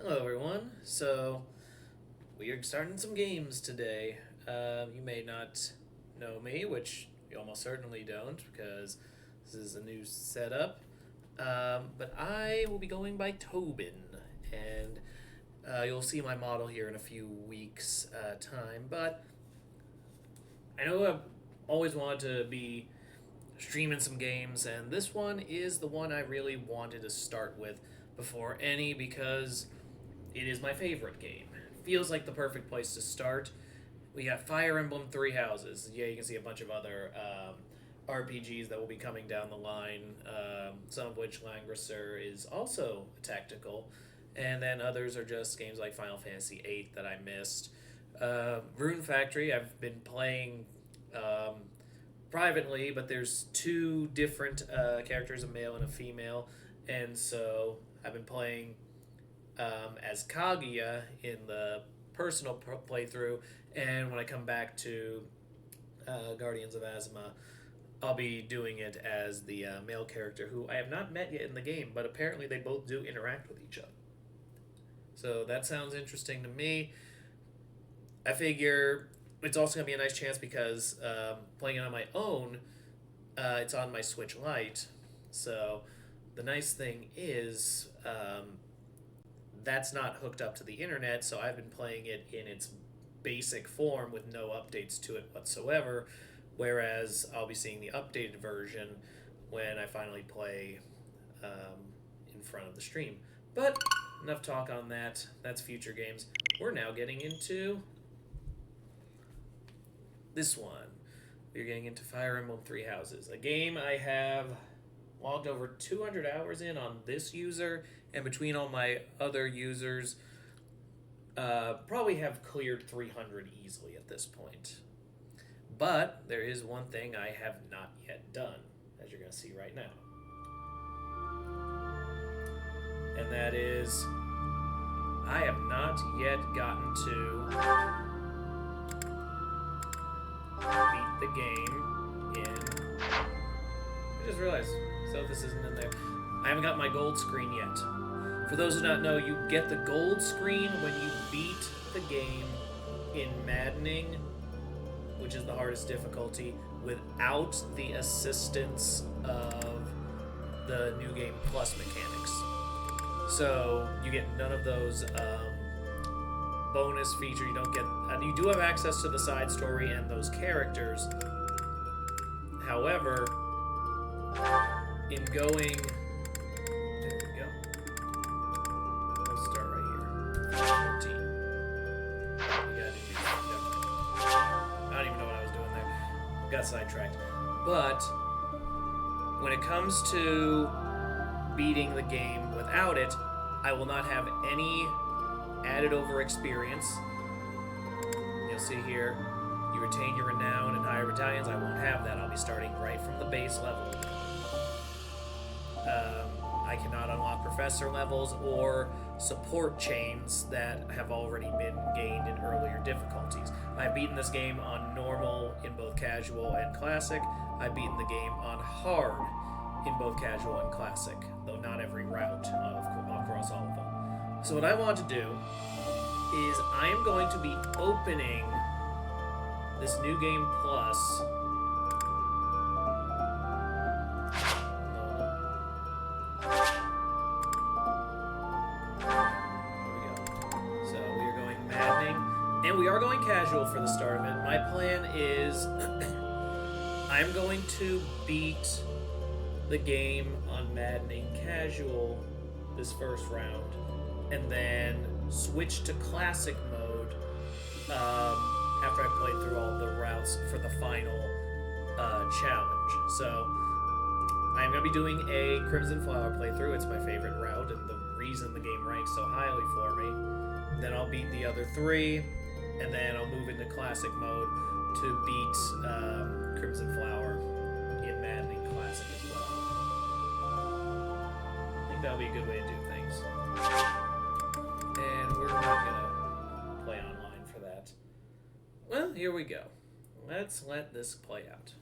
Hello, everyone. So, we are starting some games today. You may not know me, which you almost certainly don't, because this is a new setup. But I will be going by Tobin, and you'll see my model here in a few weeks' time. But I know I've always wanted to be streaming some games, and this one is the one I really wanted to start with before any because it is my favorite game. It feels like the perfect place to start. We got Fire Emblem Three Houses. Yeah, you can see a bunch of other RPGs that will be coming down the line, some of which Langrisser is also tactical, and then others are just games like Final Fantasy VIII that I missed. Rune Factory, I've been playing privately, but there's two different characters, a male and a female, and so I've been playing as Kaguya in the personal playthrough, and when I come back to Guardians of Azuma, I'll be doing it as the male character who I have not met yet in the game, but apparently they both do interact with each other. So that sounds interesting to me. I figure it's also going to be a nice chance because playing it on my own, it's on my Switch Lite. So the nice thing is that's not hooked up to the internet, so I've been playing it in its basic form with no updates to it whatsoever, whereas I'll be seeing the updated version when I finally play in front of the stream. But enough talk on that. That's future games. We're now getting into this one. We're getting into Fire Emblem Three Houses, a game I have logged over 200 hours in on this user, and between all my other users, probably have cleared 300 easily at this point. But there is one thing I have not yet done, as you're going to see right now. And that is, I have not yet gotten to beat the game in... I just realized, so this isn't in there. I haven't got my gold screen yet. For those who do not know, you get the gold screen when you beat the game in Maddening, which is the hardest difficulty, without the assistance of the New Game Plus mechanics. So you get none of those bonus features. You don't get. You do have access to the side story and those characters. However, in going, there we go. Let's start right here. 14. You gotta do that. I don't even know what I was doing there. Got sidetracked. But when it comes to beating the game without it, I will not have any added over experience. You'll see here, you retain your renown and higher battalions. I won't have that. I'll be starting right from the base level. I cannot unlock professor levels or support chains that have already been gained in earlier difficulties. I've beaten this game on normal in both casual and classic. I've beaten the game on hard in both casual and classic, though not every route across all of them. So what I want to do is I am going to be opening this New Game Plus. And we are going casual for the start of it. My plan is I'm going to beat the game on Maddening casual this first round, and then switch to classic mode after I play through all the routes for the final challenge. So I'm going to be doing a Crimson Flower playthrough. It's my favorite route and the reason the game ranks so highly for me. Then I'll beat the other three, and then I'll move into classic mode to beat Crimson Flower in Maddening Classic as well. I think that'll be a good way to do things. And we're not going to play online for that. Well, here we go. Let's let this play out.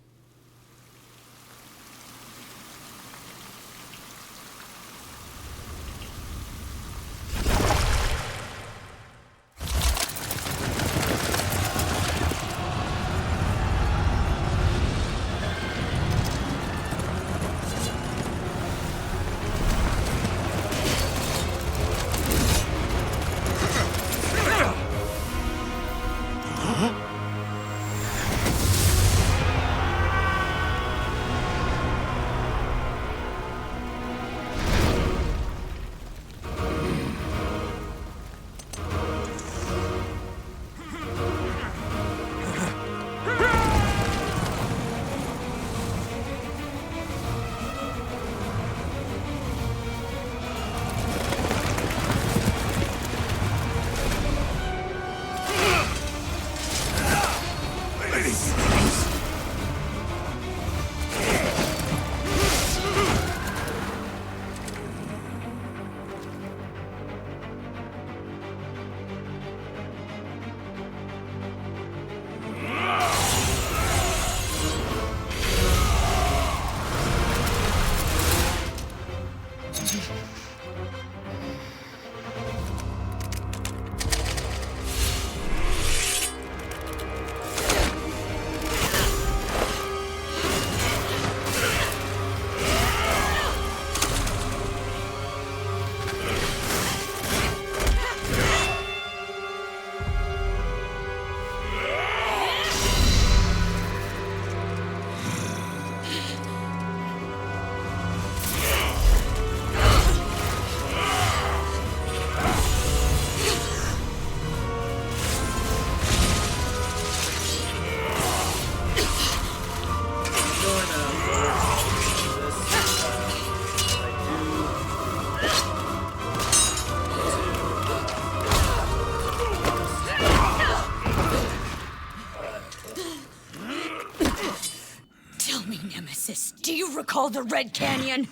call the Red Canyon.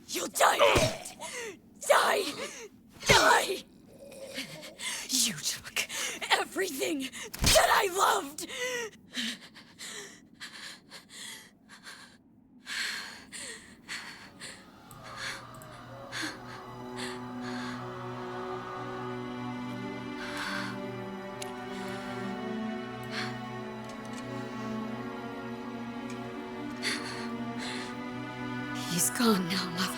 You'll die in it. Die! Die! You took everything that I loved! He's gone now, Mother.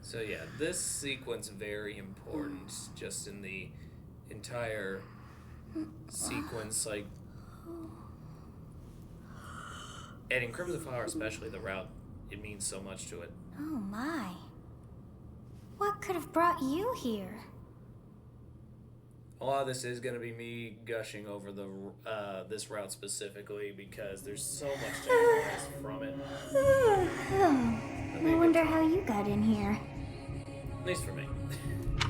So yeah, this sequence very important just in the entire sequence, like, and in Crimson Flower especially, the route, it means so much to it. Oh my. What could have brought you here? A lot of this is going to be me gushing over the this route specifically because there's so much to analyze from it. I wonder how you got in here. At least for me.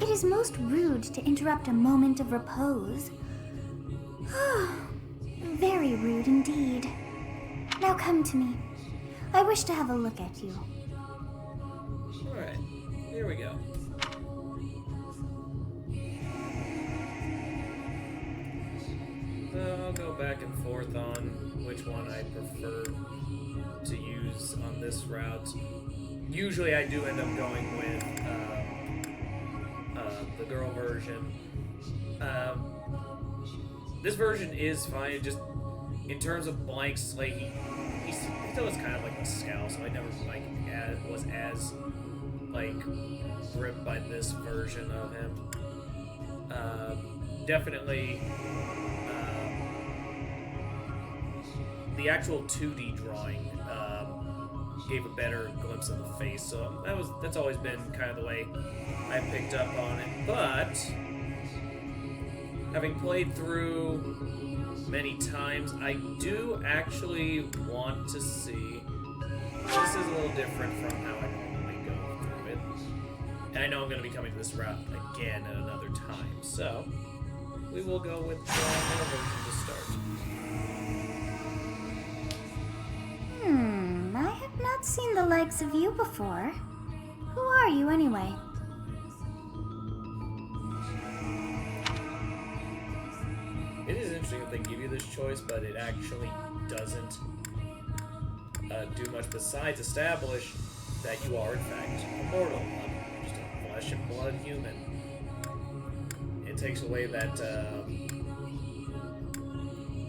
It is most rude to interrupt a moment of repose. Very rude indeed. Now come to me. I wish to have a look at you. Alright, here we go. So I'll go back and forth on which one I prefer to use on this route. Usually I do end up going with the girl version. This version is fine, it just in terms of blank slate, he still is kind of like a scout, so I never was as gripped by this version of him. Definitely, the actual 2D drawing gave a better glimpse of the face, so that's always been kind of the way I picked up on it. But having played through many times, I do actually want to see. This is a little different from how I normally go through it, and I know I'm going to be coming to this route again at another time, so we will go with the middle version to start. I have not seen the likes of you before. Who are you anyway? It is interesting that they give you this choice, but it actually doesn't do much besides establish that you are, in fact, immortal, just a flesh and blood human. It takes away that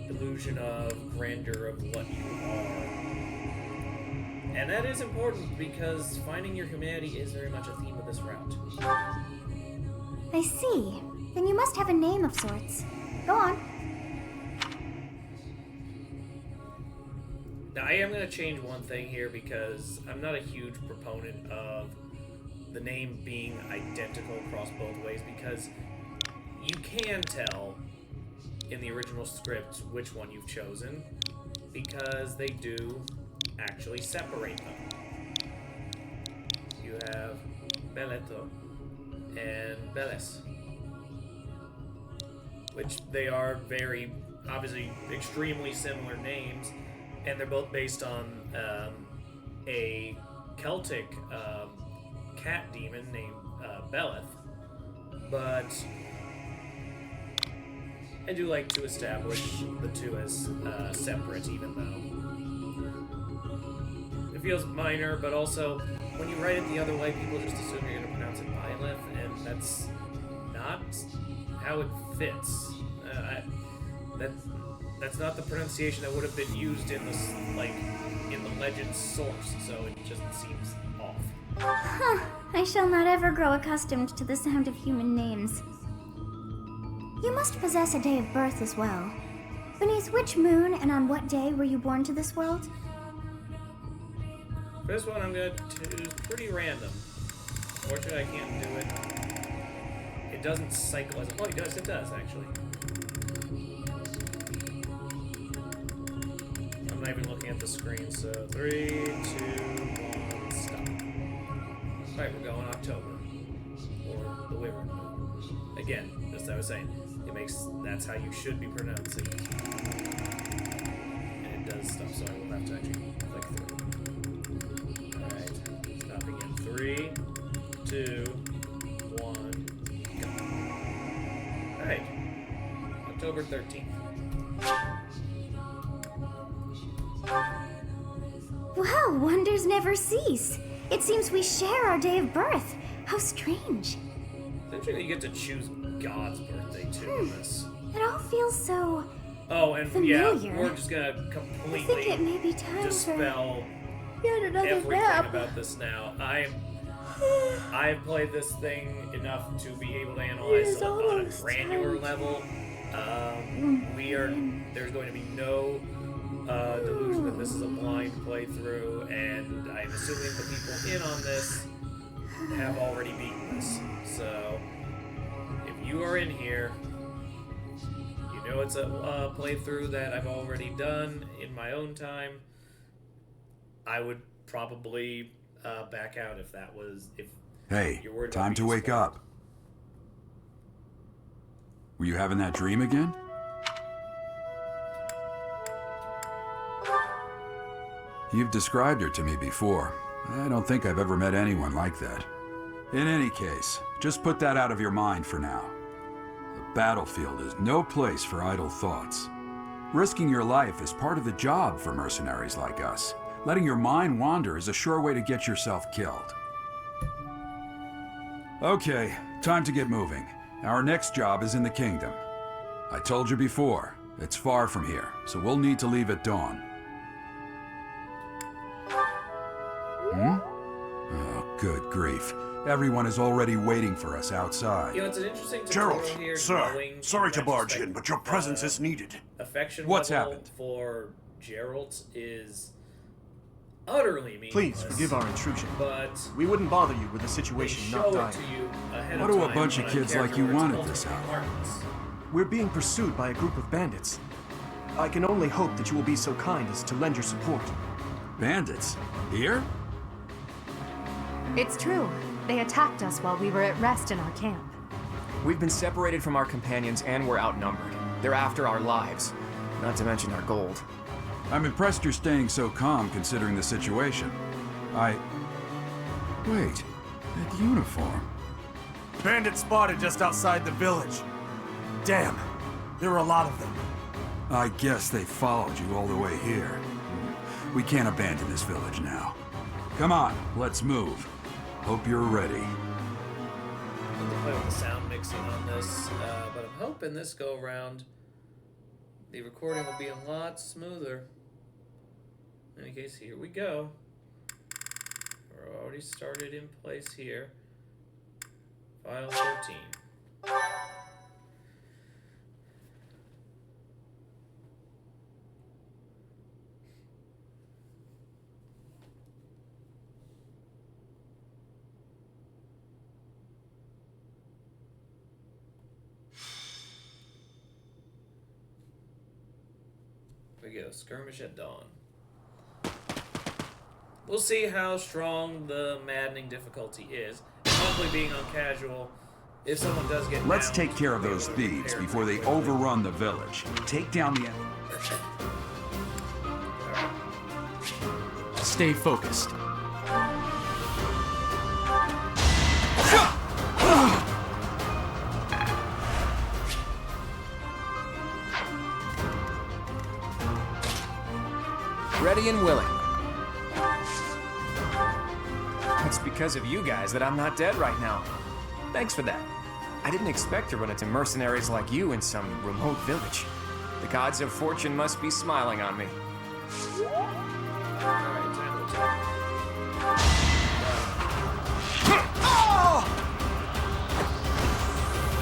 illusion of grandeur of what you are. And that is important because finding your humanity is very much a theme of this route. I see. Then you must have a name of sorts. Go on. Now, I am going to change one thing here because I'm not a huge proponent of the name being identical across both ways, because you can tell in the original script which one you've chosen because they do actually separate them. You have Belletto and Beles, which they are very, obviously, extremely similar names, and they're both based on a Celtic cat demon named Beleth. But I do like to establish the two as separate, even though it feels minor, but also when you write it the other way, people just assume you're going to pronounce it Byleth, and that's not how it fits. That's not the pronunciation that would have been used in this, in the legend's source, so it just seems off. I shall not ever grow accustomed to the sound of human names. You must possess a day of birth as well. Beneath which moon and on what day were you born to this world? For this one, I'm going to choose pretty random. Fortunately, I can't do it. It doesn't cycle as... Oh, it does, actually. even looking at the screen. So 3, 2, 1, stop. Alright, we're going October. Or the Wyvern Moon. Again, as I was saying, that's how you should be pronouncing it. And it does stuff, so I will have to actually click through. Alright, stopping in 3, 2, 1, go. Alright, October 13th. Well, wonders never cease. It seems we share our day of birth. How strange. It's interesting that you get to choose God's birthday too in this. It all feels so Oh, and familiar. yeah, we're just gonna I think it completely may be time dispel for yet another everything nap. about this now. I've played this thing enough to be able to analyze It is it on a almost granular time. level. There's going to be no delusion that this is a blind playthrough, and I'm assuming the people in on this have already beaten this. So, if you are in here, you know it's a playthrough that I've already done in my own time. I would probably back out if Hey, you're worried about time to being wake spoiled. up. Were you having that dream again? You've described her to me before. I don't think I've ever met anyone like that. In any case, just put that out of your mind for now. The battlefield is no place for idle thoughts. Risking your life is part of the job for mercenaries like us. Letting your mind wander is a sure way to get yourself killed. Okay, time to get moving. Our next job is in the kingdom. I told you before, it's far from here, so we'll need to leave at dawn. Oh, good grief. Everyone is already waiting for us outside. You know, it's an interesting Gerald, tutorial here. sir, knowing sorry to barge retrospect, in, but your presence is needed. Affection What's level happened? for Gerald is utterly meaningless. Please forgive our intrusion. But We wouldn't bother you with a they situation show not it dying. to you ahead What of do a time bunch of on kids like character you where it's want at this ultimately hour? harmless. We're being pursued by a group of bandits. I can only hope that you will be so kind as to lend your support. Bandits? Here? It's true. They attacked us while we were at rest in our camp. We've been separated from our companions and we're outnumbered. They're after our lives, not to mention our gold. I'm impressed you're staying so calm considering the situation. Wait, that uniform. Bandits spotted just outside the village. Damn, there were a lot of them. I guess they followed you all the way here. We can't abandon this village now. Come on, let's move. Hope you're ready. I'm gonna play with the sound mixing on this, but I'm hoping this go around the recording will be a lot smoother. In any case, here we go. We're already started in place here. File 13. Here we go, skirmish at dawn. We'll see how strong the maddening difficulty is. Hopefully being on casual, if someone does get Let's down, take care of we'll be those able to thieves repair before they pretty quickly. overrun the village. Take down the enemy. Stay focused. Ready and willing. It's because of you guys that I'm not dead right now. Thanks for that. I didn't expect to run into mercenaries like you in some remote village. The gods of fortune must be smiling on me. Alright, time will tell.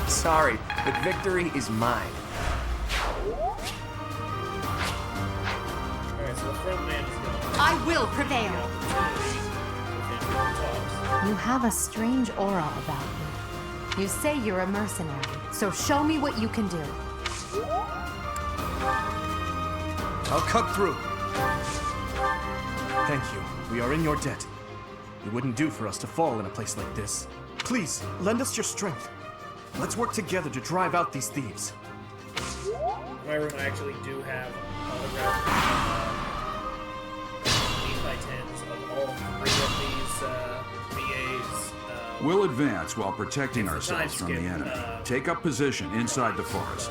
Sorry, but victory is mine. Alright, so the front man is gone. I will prevail. You have a strange aura about you. You say you're a mercenary, so show me what you can do. I'll cut through. Thank you. We are in your debt. It wouldn't do for us to fall in a place like this. Please, lend us your strength. Let's work together to drive out these thieves. In my room, I actually do have autographed 8x10s of all three of these VAs. We'll advance while protecting ourselves from the enemy. Take up position inside the forest.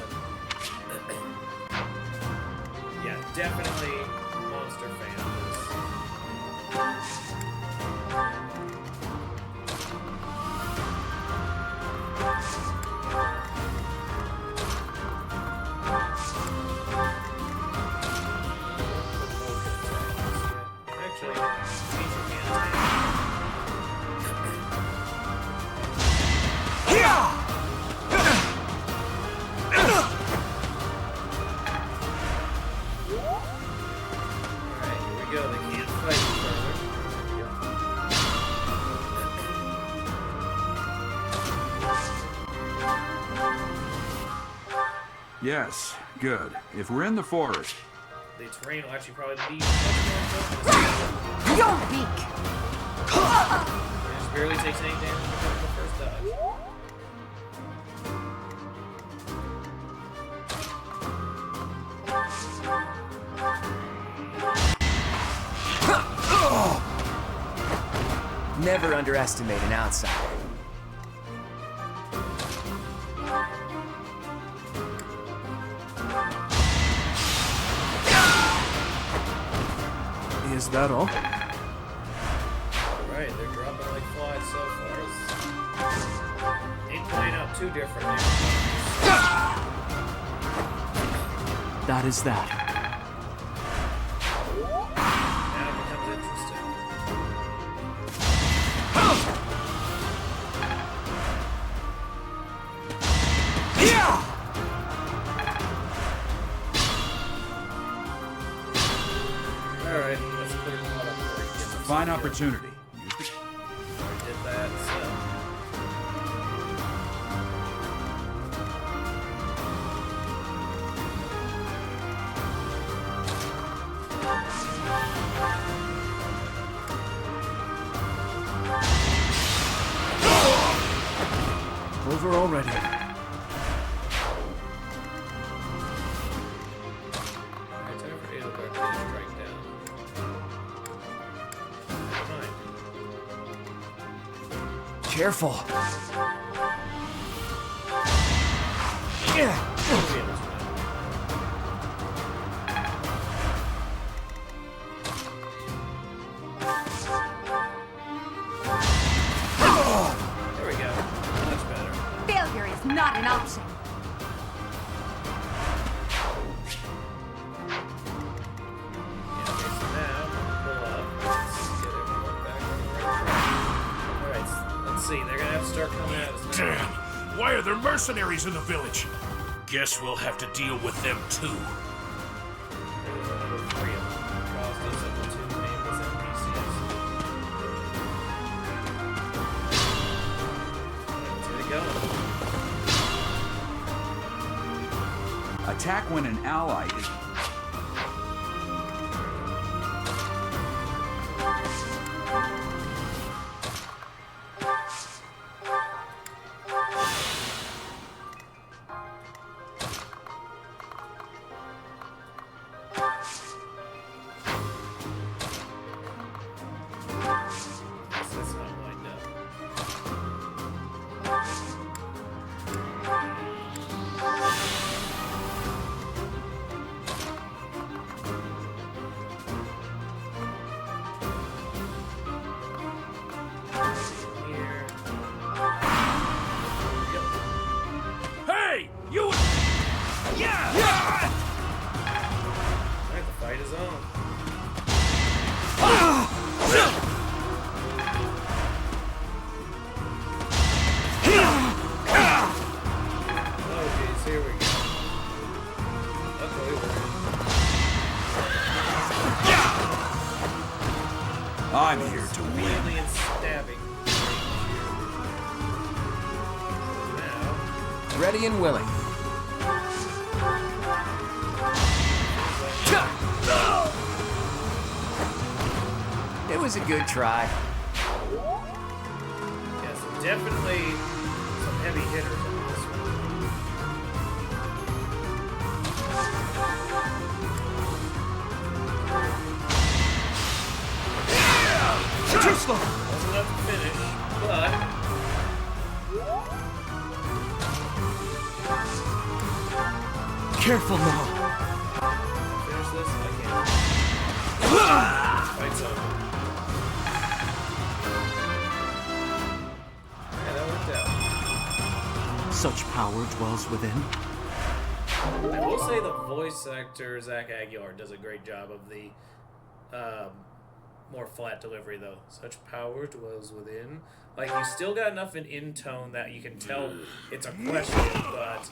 Yeah, definitely monster fan of this. Actually, feature can't. Alright, here we go. They can't fight further. Yes, good. If we're in the forest, The terrain will actually probably be You're weak! It just barely takes any damage because of the first dodge. Never underestimate an outsider. Is that all? Right, they're dropping like flies so far. Ain't playing out too differently. That is that. Now it becomes interesting. Alright, let's put it all up before he gets fine opportunity. Did that, so. Over already. Alright, time for Edelgard to strike down. Never mind. Careful. Yeah, there we go. Much better. Failure is not an option. Yeah, okay, so now, pull up. Let's get everyone back on the right track. Alright, let's see. They're gonna have to start coming at us now. Damn! Why are there mercenaries in the village? Guess we'll have to deal with them too. There's another 3 of them. Caused us up to 2 nameless NPCs. Let's get it going. Attack when an ally is... That's not lined up. Here. Yep. Hey! You! Yeah! Alright, the fight is on. Oh, geez, here we go. Okay, I'm here to win. Wheeling and stabbing. Now, Ready and willing. was a good try. Yeah, so definitely some heavy hitters on this one. Too slow! Wasn't enough to finish, but Careful now. finish this. I can't. Fight's over. Yeah, that worked out. Such power dwells within. I will say the voice actor Zach Aguilar does a great job of the more flat delivery, though. Such power dwells within. Like, you still got enough in tone that you can tell it's a question, but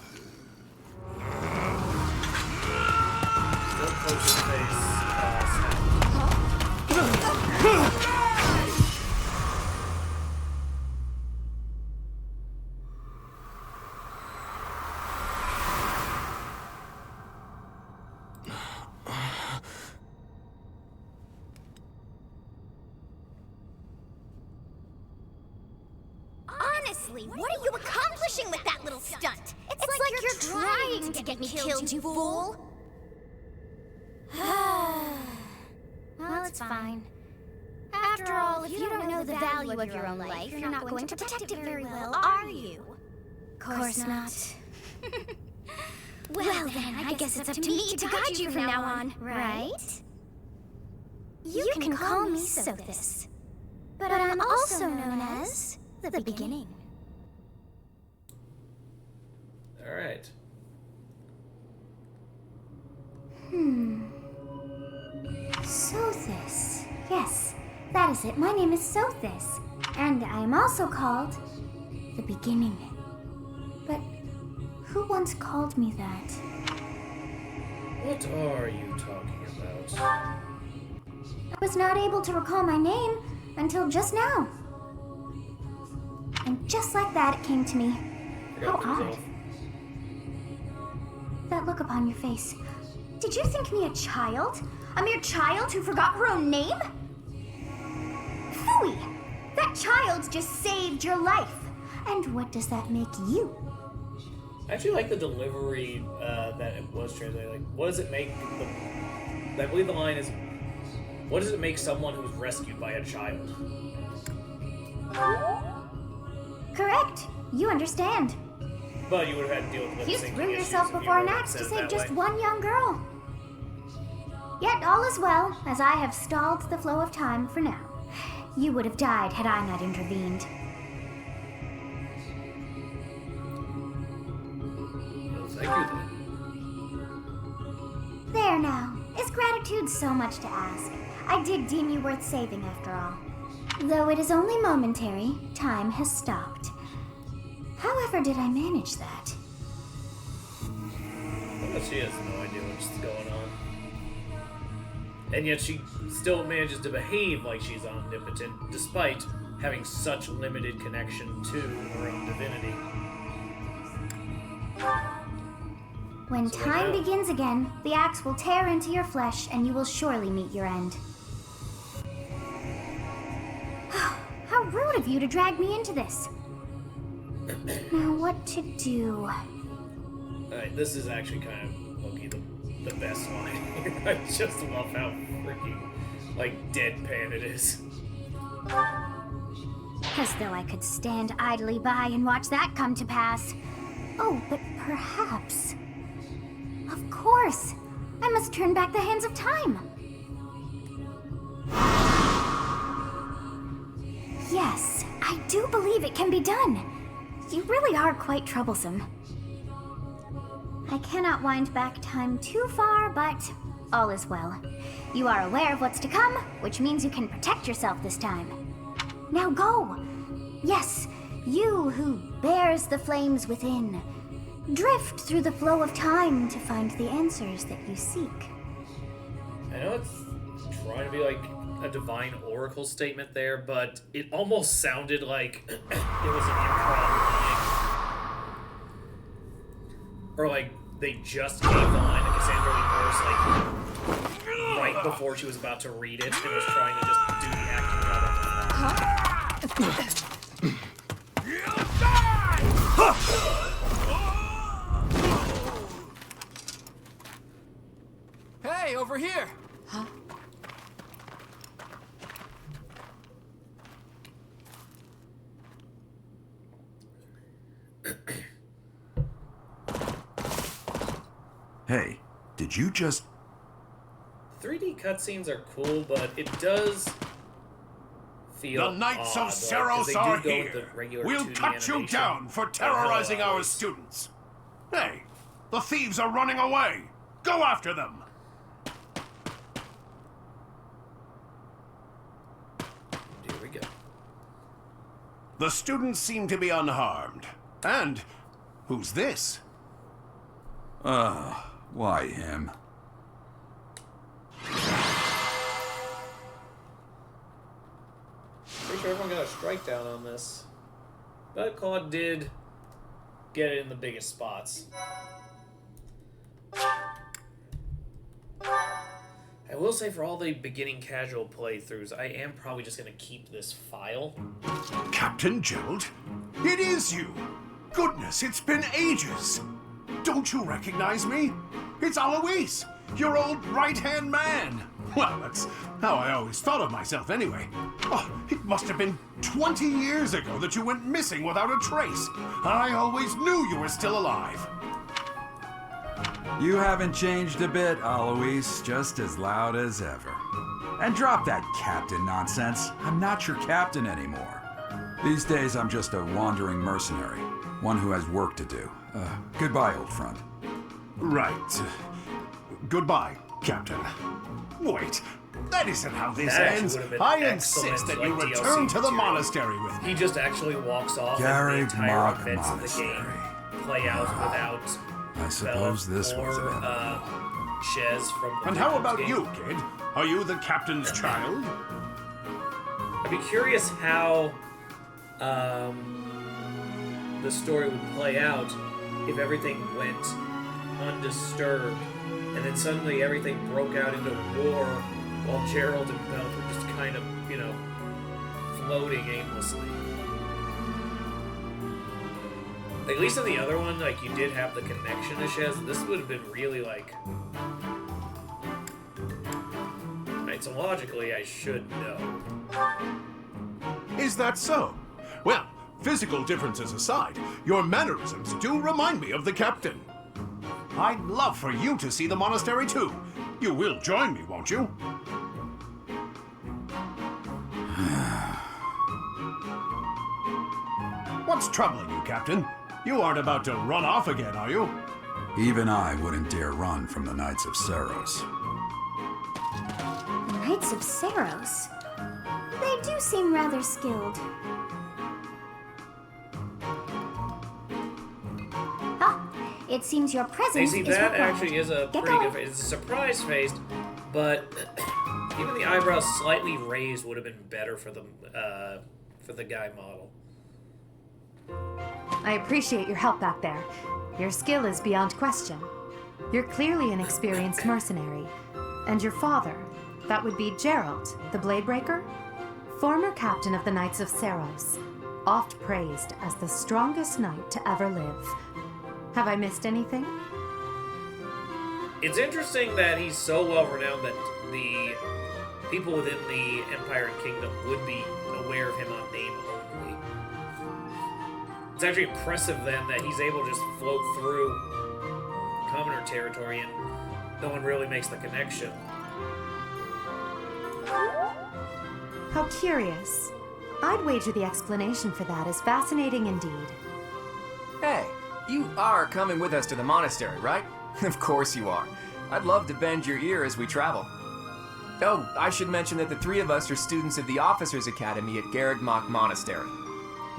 still close to face sound. Honestly, what are you accomplishing with that little stunt? It's like you're trying to get me killed, you fool. Well, it's fine. After all, if you don't know the value of your own life, you're not going to protect it very well, are you? Of course not. Well then, I guess it's up to me to guide you from now on, right? You can call me Sothis, but I'm also known as the Beginning. Alright. Sothis. Yes, that is it. My name is Sothis, and I am also called the Beginning. But who once called me that? What are you talking about? I was not able to recall my name until just now. And just like that, it came to me. How odd. That look upon your face. Did you think me a child? A mere child who forgot her own name? Phooey! That child just saved your life. And what does that make you? I actually like the delivery that it was translated. Like, what does it make? I believe the line is, "What does it make someone who's rescued by a child?" Correct. You understand. But you would have had to deal with You lip-syncing threw issues yourself if you before an wrote axe to it save that just way. one young girl. Yet all is well, as I have stalled the flow of time for now. You would have died had I not intervened. Well, thank you then. There now. Is gratitude so much to ask? I did deem you worth saving after all. Though it is only momentary, time has stopped. However did I manage that? Well, she has no idea what's going on. And yet she still manages to behave like she's omnipotent, despite having such limited connection to her own divinity. When So time now- begins again, the axe will tear into your flesh and you will surely meet your end. How rude of you to drag me into this. Now what to do? Alright, this is actually kind of low-key the best line here. I just love how freaking, like, deadpan it is. As though I could stand idly by and watch that come to pass. Oh, but perhaps... Of course! I must turn back the hands of time! Yes, I do believe it can be done. You really are quite troublesome. I cannot wind back time too far, but all is well. You are aware of what's to come, which means you can protect yourself this time. Now go! Yes, you who bears the flames within. Drift through the flow of time to find the answers that you seek. I know it's trying to be like a divine oracle statement there, but it almost sounded like it was an improv line. Or like they just gave the line to Cassandra Lee Burst like right before she was about to read it and was trying to just do the acting job of Hey, over here! Huh? Hey, did you just... 3D cutscenes are cool, but it does feel The Knights odd, of Seros like, are 'cause they do go with here. the regular We'll 2D cut you animation. down for Oh, terrorizing hello, our Alice. students. Hey, the thieves are running away. Go after them. Here we go. The students seem to be unharmed. And who's this? Why him? Pretty sure everyone got a strike down on this. But Claude did get it in the biggest spots. I will say, for all the beginning casual playthroughs, I am probably just going to keep this file. Captain Gerald? It is you! Goodness, it's been ages! Don't you recognize me? It's Alois, your old right-hand man! Well, that's how I always thought of myself anyway. Oh, it must have been 20 years ago that you went missing without a trace. I always knew you were still alive. You haven't changed a bit, Alois. Just as loud as ever. And drop that captain nonsense. I'm not your captain anymore. These days, I'm just a wandering mercenary. One who has work to do. Goodbye, old friend. Right. Goodbye, Captain. Wait, that isn't how this That actually ends. would have been I excellent, insist that like, you DLC return to the material. monastery with me. He just actually walks off and the Garrig entire Mach events of the game Monastery. play out without I suppose this was or it. Shez from the And how previous about game. you, kid? Are you the captain's child? I'd be curious how the story would play out if everything went undisturbed and then suddenly everything broke out into war while Gerald and Belt were just kind of, floating aimlessly. Like, at least in the other one, like, you did have the connection to Shez. This would have been really, like... Right, so logically, I should know. Is that so? Well, physical differences aside, your mannerisms do remind me of the captain. I'd love for you to see the monastery too. You will join me, won't you? What's troubling you, Captain? You aren't about to run off again, are you? Even I wouldn't dare run from the Knights of Seros. Knights of Seros? They do seem rather skilled. Ah, it seems your Hey, presence see, is that required. actually is a Get pretty going. good... It's a surprise face, but even the eyebrows slightly raised would have been better for the guy model. I appreciate your help back there. Your skill is beyond question. You're clearly an experienced mercenary. And your father, that would be Gerald, the Bladebreaker? Former captain of the Knights of Seros, oft praised as the strongest knight to ever live. Have I missed anything? It's interesting that he's so well renowned that the people within the Empire and Kingdom would be aware of him on name only. It's actually impressive then that he's able to just float through commoner territory and no one really makes the connection. How curious. I'd wager the explanation for that is fascinating indeed. Hey, you are coming with us to the monastery, right? Of course you are. I'd love to bend your ear as we travel. Oh, I should mention that the three of us are students of the Officers' Academy at Garrig Mach Monastery.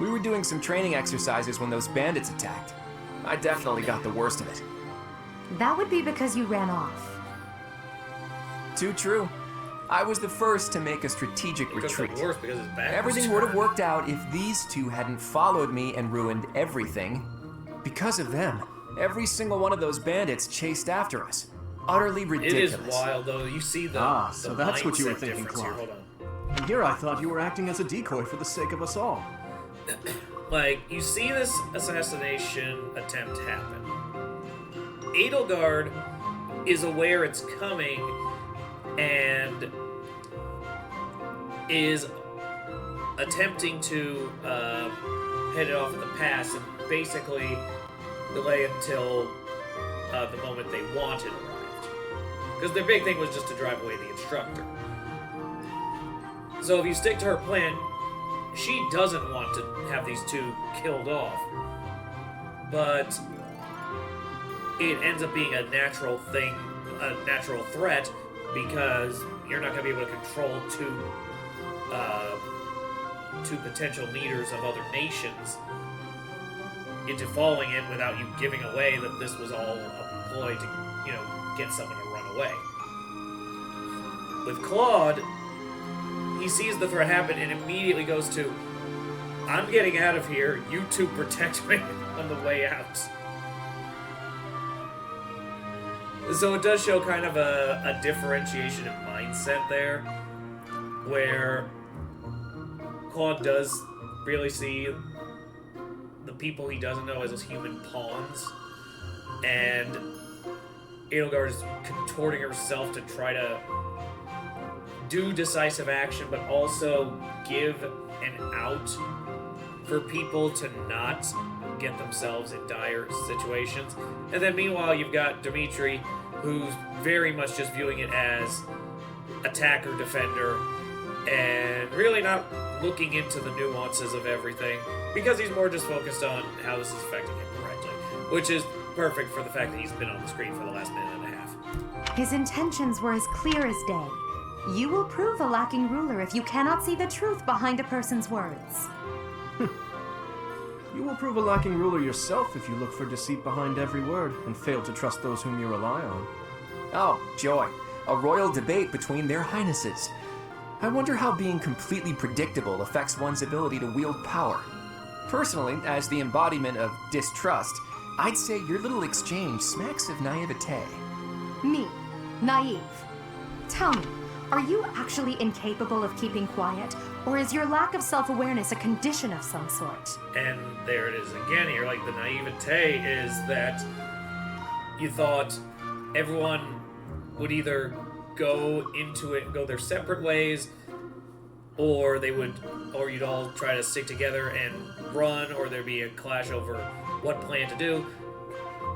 We were doing some training exercises when those bandits attacked. I definitely got the worst of it. That would be because you ran off. Too true. I was the first to make a strategic It took retreat. the worst because his back was Everything would have turned. worked out if these two hadn't followed me and ruined everything. Because of them, every single one of those bandits chased after us. Utterly It ridiculous. is wild though. You see the So that's what you were mindset thinking, difference here. Claude. Hold on. And here I thought you were acting as a decoy for the sake of us all. Like, you see this assassination attempt happen. Edelgard is aware it's coming and is attempting to head it off at the pass and basically delay until the moment they wanted arrived. Because their big thing was just to drive away the instructor. So if you stick to her plan, she doesn't want to have these two killed off. But it ends up being a natural thing, a natural threat, because you're not going to be able to control two potential leaders of other nations into following it without you giving away that this was all a ploy to, get someone to run away. With Claude, he sees the threat happen and immediately goes to, I'm getting out of here, you two protect me on the way out. So it does show kind of a differentiation in mindset there, where Claude does really see the people he doesn't know as human pawns, and Edelgard is contorting herself to try to do decisive action, but also give an out for people to not get themselves in dire situations. And then meanwhile, you've got Dimitri, who's very much just viewing it as attacker, defender, and really not looking into the nuances of everything, because he's more just focused on how this is affecting him directly, which is perfect for the fact that he's been on the screen for the last minute and a half. His intentions were as clear as day. You will prove a lacking ruler if you cannot see the truth behind a person's words. You will prove a lacking ruler yourself if you look for deceit behind every word and fail to trust those whom you rely on. Oh, joy. A royal debate between their highnesses. I wonder how being completely predictable affects one's ability to wield power. Personally, as the embodiment of distrust, I'd say your little exchange smacks of naivete. Me, naive. Tell me, are you actually incapable of keeping quiet, or is your lack of self-awareness a condition of some sort? And there it is again here, like the naivete is that you thought everyone would either go into it and go their separate ways, or you'd all try to stick together and run, or there'd be a clash over what plan to do.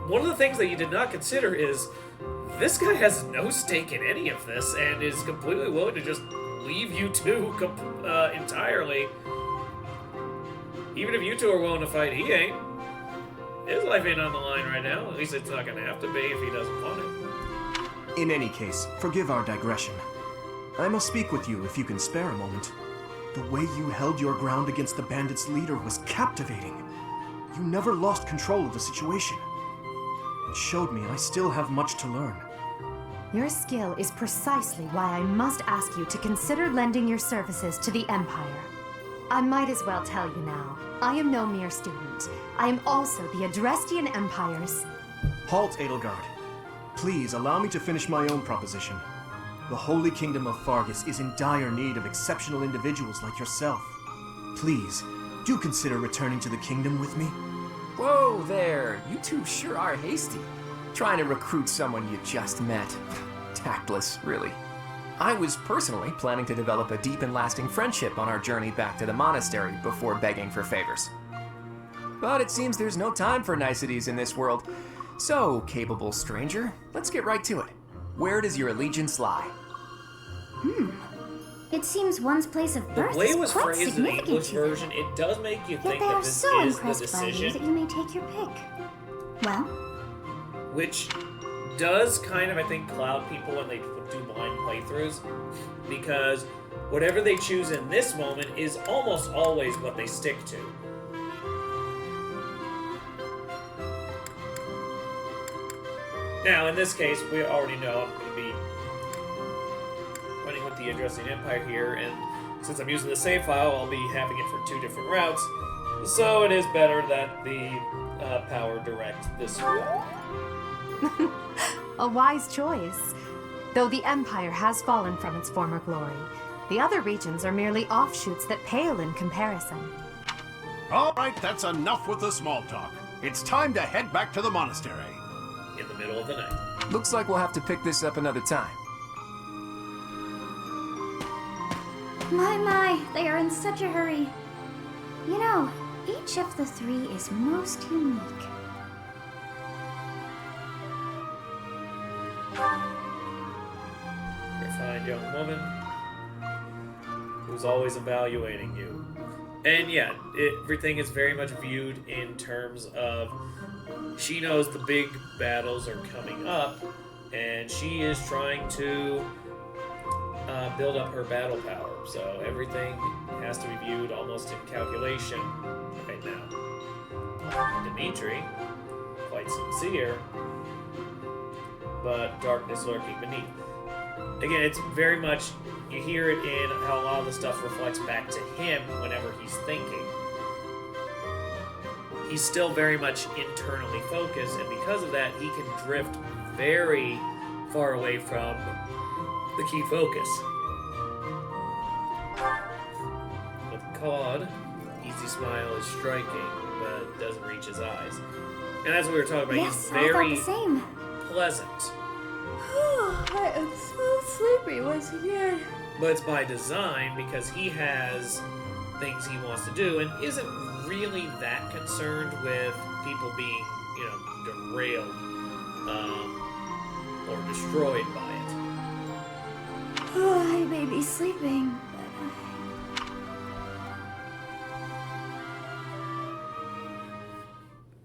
One of the things that you did not consider is this guy has no stake in any of this and is completely willing to just leave you two entirely. Even if you two are willing to fight, he ain't. His life ain't on the line right now. At least it's not going to have to be if he doesn't want it. In any case, forgive our digression. I must speak with you if you can spare a moment. The way you held your ground against the bandits' leader was captivating. You never lost control of the situation. It showed me I still have much to learn. Your skill is precisely why I must ask you to consider lending your services to the Empire. I might as well tell you now, I am no mere student. I am also the Adrestian Empire's... Halt, Edelgard. Please allow me to finish my own proposition. The Holy Kingdom of Fargus is in dire need of exceptional individuals like yourself. Please, do consider returning to the kingdom with me. Whoa there, you two sure are hasty. Trying to recruit someone you just met. Tactless, really. I was personally planning to develop a deep and lasting friendship on our journey back to the monastery before begging for favors. But it seems there's no time for niceties in this world. So, capable stranger, let's get right to it. Where does your allegiance lie? It seems one's place of birth The way is it was quite phrased in the significant English to them. version, it does make you Yet think they that are this so is the impressed by you that decision, you may take your pick. Well, which does kind of, I think, cloud people when they do blind playthroughs, because whatever they choose in this moment is almost always what they stick to. Now, in this case, we already know I'm going to be running with the Adrestian Empire here, and since I'm using the save file, I'll be having it for 2 different routes, so it is better that the power direct this way. A wise choice. Though the Empire has fallen from its former glory, The other regions are merely offshoots that pale in comparison. All right, that's enough with the small talk. It's time to head back to the monastery. In the middle of the night. Looks like we'll have to pick this up another time. My, they are in such a hurry. You know, each of the three is most unique. Refined young woman who's always evaluating you. And yeah, everything is very much viewed in terms of she knows the big battles are coming up, and she is trying to build up her battle power. So everything has to be viewed almost in calculation right now. Dimitri, quite sincere, but darkness lurking beneath. Again, it's very much, you hear it in how a lot of the stuff reflects back to him whenever he's thinking. He's still very much internally focused, and because of that, he can drift very far away from the key focus. With Claude, easy smile is striking, but doesn't reach his eyes. And that's what we were talking about. Yes, He's very I thought the same. pleasant. I am so sleepy once again. But it's by design because he has things he wants to do and isn't really that concerned with people being, derailed or destroyed by it. Oh, I may be sleeping,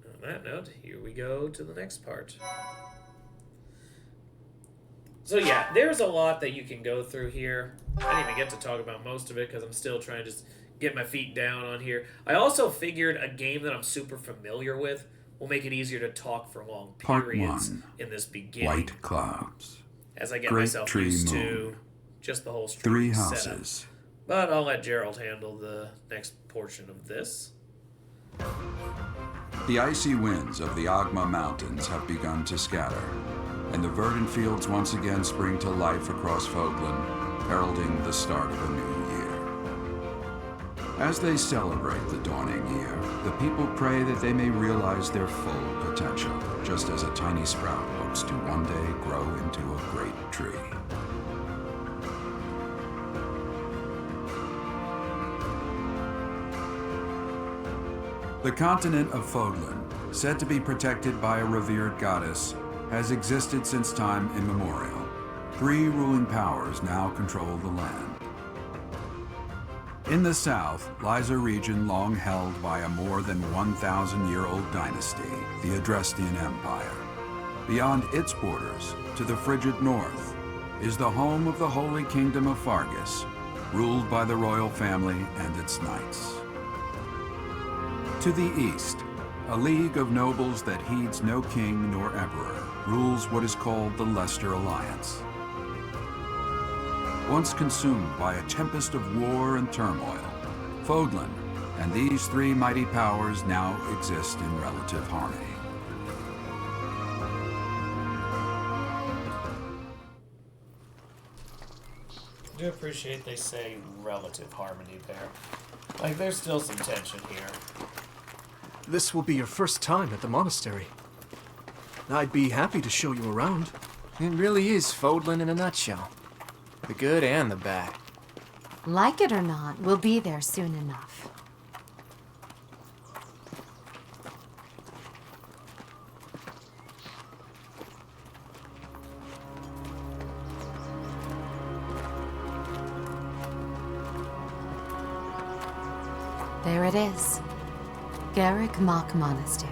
but On that note, here we go to the next part. So yeah, there's a lot that you can go through here. I didn't even get to talk about most of it because I'm still trying to just get my feet down on here. I also figured a game that I'm super familiar with will make it easier to talk for long Part periods 1. in this beginning. White clouds. As I get Great myself tree used moon. to just the whole street 3 setup. houses. But I'll let Gerald handle the next portion of this. The icy winds of the Agma Mountains have begun to scatter, and the verdant fields once again spring to life across Fogland, heralding the start of a new year. As they celebrate the dawning year, the people pray that they may realize their full potential, just as a tiny sprout hopes to one day grow into a great tree. The continent of Fogland, said to be protected by a revered goddess, has existed since time immemorial. 3 ruling powers now control the land. In the south lies a region long held by a more than 1,000-year-old dynasty, the Adrestian Empire. Beyond its borders, to the frigid north, is the home of the Holy Kingdom of Fargus, ruled by the royal family and its knights. To the east, a league of nobles that heeds no king nor emperor rules what is called the Leicester Alliance. Once consumed by a tempest of war and turmoil, Fogland and these 3 mighty powers now exist in relative harmony. I do appreciate they say relative harmony there. Like, there's still some tension here. This will be your first time at the monastery. I'd be happy to show you around. It really is Fogland in a nutshell. The good and the bad. Like it or not, we'll be there soon enough. There it is. Garrick Mock Monastery.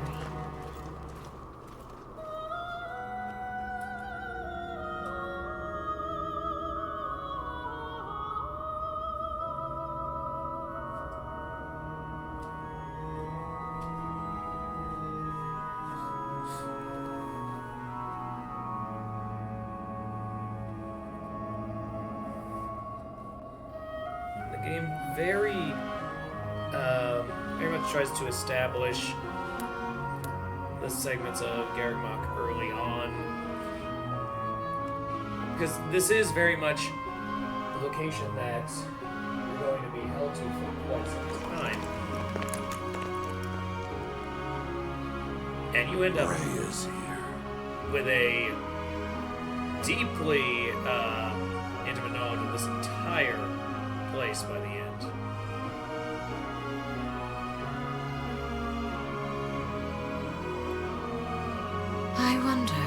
The game very much tries to establish the segments of Garrigmock early on. Because this is very much location that you're going to be held to for quite some time. And you end up Ray is here. with a deeply intimate knowledge of this entire place by the end. I wonder,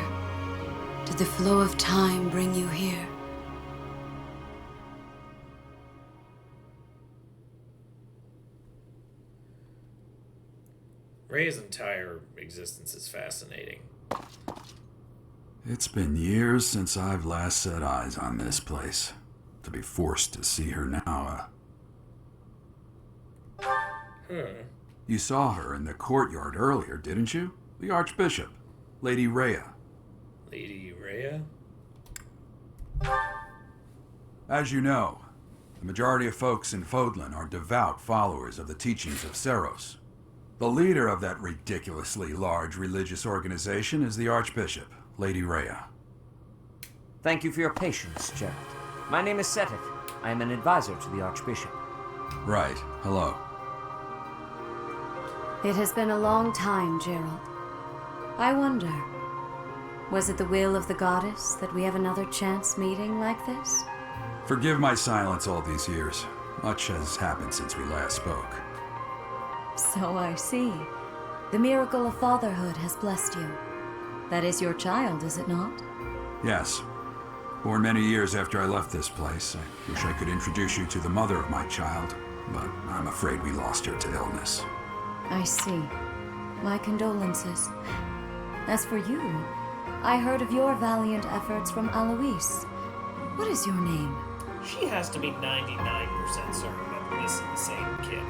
did the flow of time bring you here? Ray's entire existence is fascinating. It's been years since I've last set eyes on this place. To be forced to see her now, You saw her in the courtyard earlier, didn't you? The Archbishop, Lady Rhea. Lady Rhea? As you know, the majority of folks in Fodlan are devout followers of the teachings of Seros. The leader of that ridiculously large religious organization is the Archbishop, Lady Rhea. Thank you for your patience, Gerald. My name is Seteth. I am an advisor to the Archbishop. Right. Hello. It has been a long time, Gerald. I wonder, was it the will of the goddess that we have another chance meeting like this? Forgive my silence all these years. Much has happened since we last spoke. So I see. The miracle of fatherhood has blessed you. That is your child, is it not? Yes. Born many years after I left this place. I wish I could introduce you to the mother of my child, but I'm afraid we lost her to illness. I see. My condolences. As for you, I heard of your valiant efforts from Alois. What is your name? She has to be 99% certain that this is the same kid.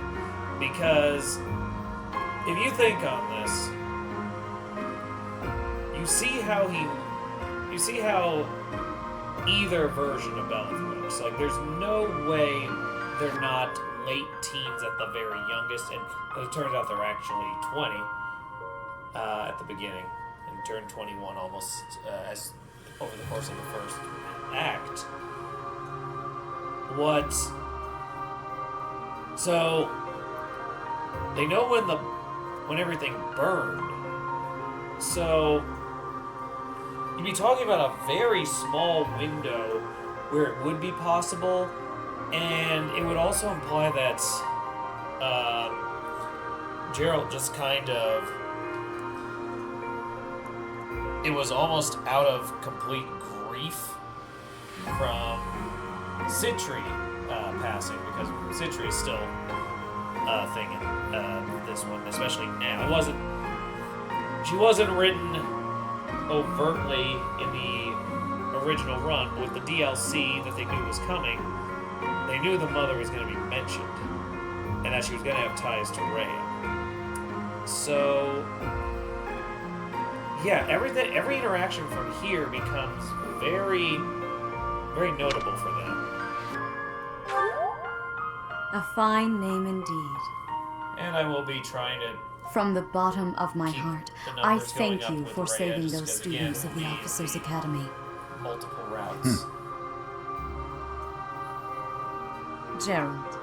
Because if you think on this, you see how either version of Bellev looks. Like, there's no way they're not late teens at the very youngest, and it turns out they're actually 20 at the beginning, and turned 21 almost as over the course of the first act. So they know when everything burned. So you'd be talking about a very small window where it would be possible, and it would also imply that Gerald just kind of, it was almost out of complete grief from Citri passing, because Citri is still a thing in this one, especially now. She wasn't written overtly in the original run, but with the DLC that they knew was coming, they knew the mother was going to be mentioned, and that she was going to have ties to Rhea. So, yeah, every interaction from here becomes very, very notable for them. A fine name indeed. And I will be trying to From the bottom of my keep heart, the I numbers going thank up you with for Rhea, saving just those 'cause, students again, of the Officers the Academy. multiple routes. Gerald,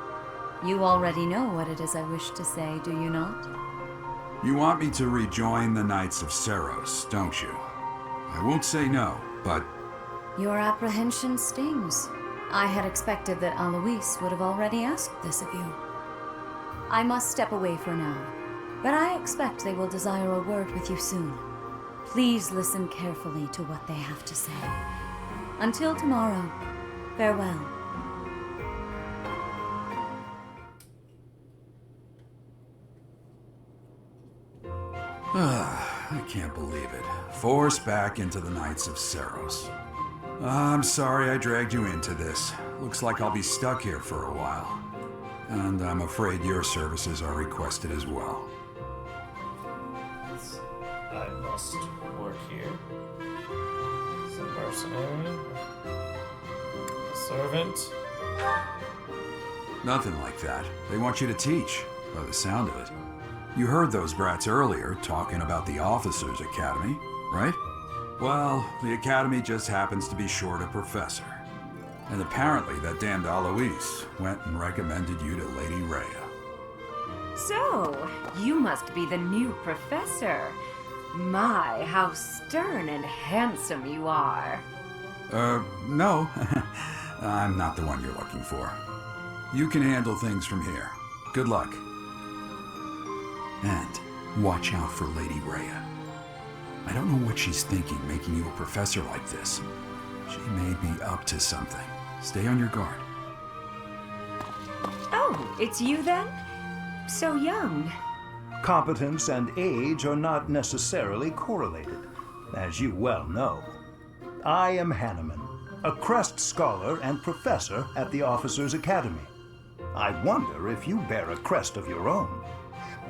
you already know what it is I wish to say, do you not? You want me to rejoin the Knights of Seros, don't you? I won't say no, but Your apprehension stings. I had expected that Alois would have already asked this of you. I must step away for now, but I expect they will desire a word with you soon. Please listen carefully to what they have to say. Until tomorrow, farewell. I can't believe it. Forced back into the Knights of Seros. I'm sorry I dragged you into this. Looks like I'll be stuck here for a while. And I'm afraid your services are requested as well. I must work here. As a mercenary. A servant. Nothing like that. They want you to teach, by the sound of it. You heard those brats earlier talking about the Officers Academy, right? Well, the Academy just happens to be short a professor. And apparently that damned Alois went and recommended you to Lady Rhea. So, you must be the new professor. My, how stern and handsome you are. No. I'm not the one you're looking for. You can handle things from here. Good luck. And watch out for Lady Rhea. I don't know what she's thinking making you a professor like this. She may be up to something. Stay on your guard. Oh, it's you then? So young. Competence and age are not necessarily correlated, as you well know. I am Hanneman, a Crest Scholar and Professor at the Officers' Academy. I wonder if you bear a crest of your own.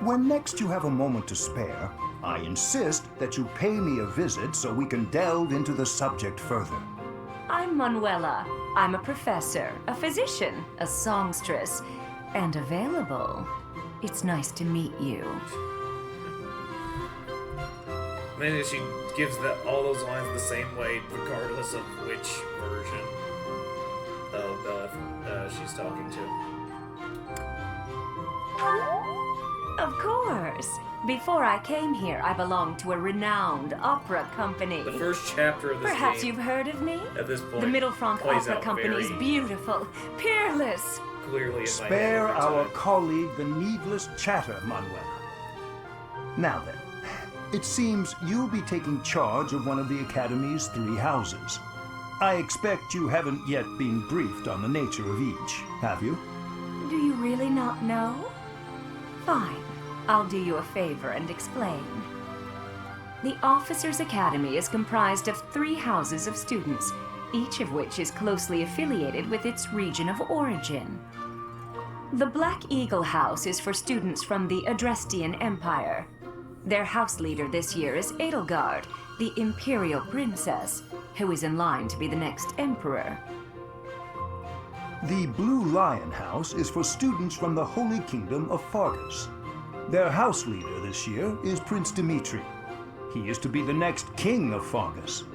When next you have a moment to spare, I insist that you pay me a visit so we can delve into the subject further. I'm Manuela. I'm a professor, a physician, a songstress, and available. It's nice to meet you. Maybe she gives all those lines the same way, regardless of which version of she's talking to. Of course. Before I came here, I belonged to a renowned opera company. The first chapter of this Perhaps game, you've heard of me? at this point, The Middlefranc plays Opera out Company is very beautiful, peerless. clearly in my head Spare every our time. colleague the needless chatter, Manuela. Now then, it seems you'll be taking charge of one of the Academy's 3 houses. I expect you haven't yet been briefed on the nature of each, have you? Do you really not know? Fine. I'll do you a favor and explain. The Officers' Academy is comprised of 3 houses of students, each of which is closely affiliated with its region of origin. The Black Eagle House is for students from the Adrestian Empire. Their house leader this year is Edelgard, the Imperial Princess, who is in line to be the next emperor. The Blue Lion House is for students from the Holy Kingdom of Fargus. Their house leader this year is Prince Dimitri. He is to be the next king of Fargus.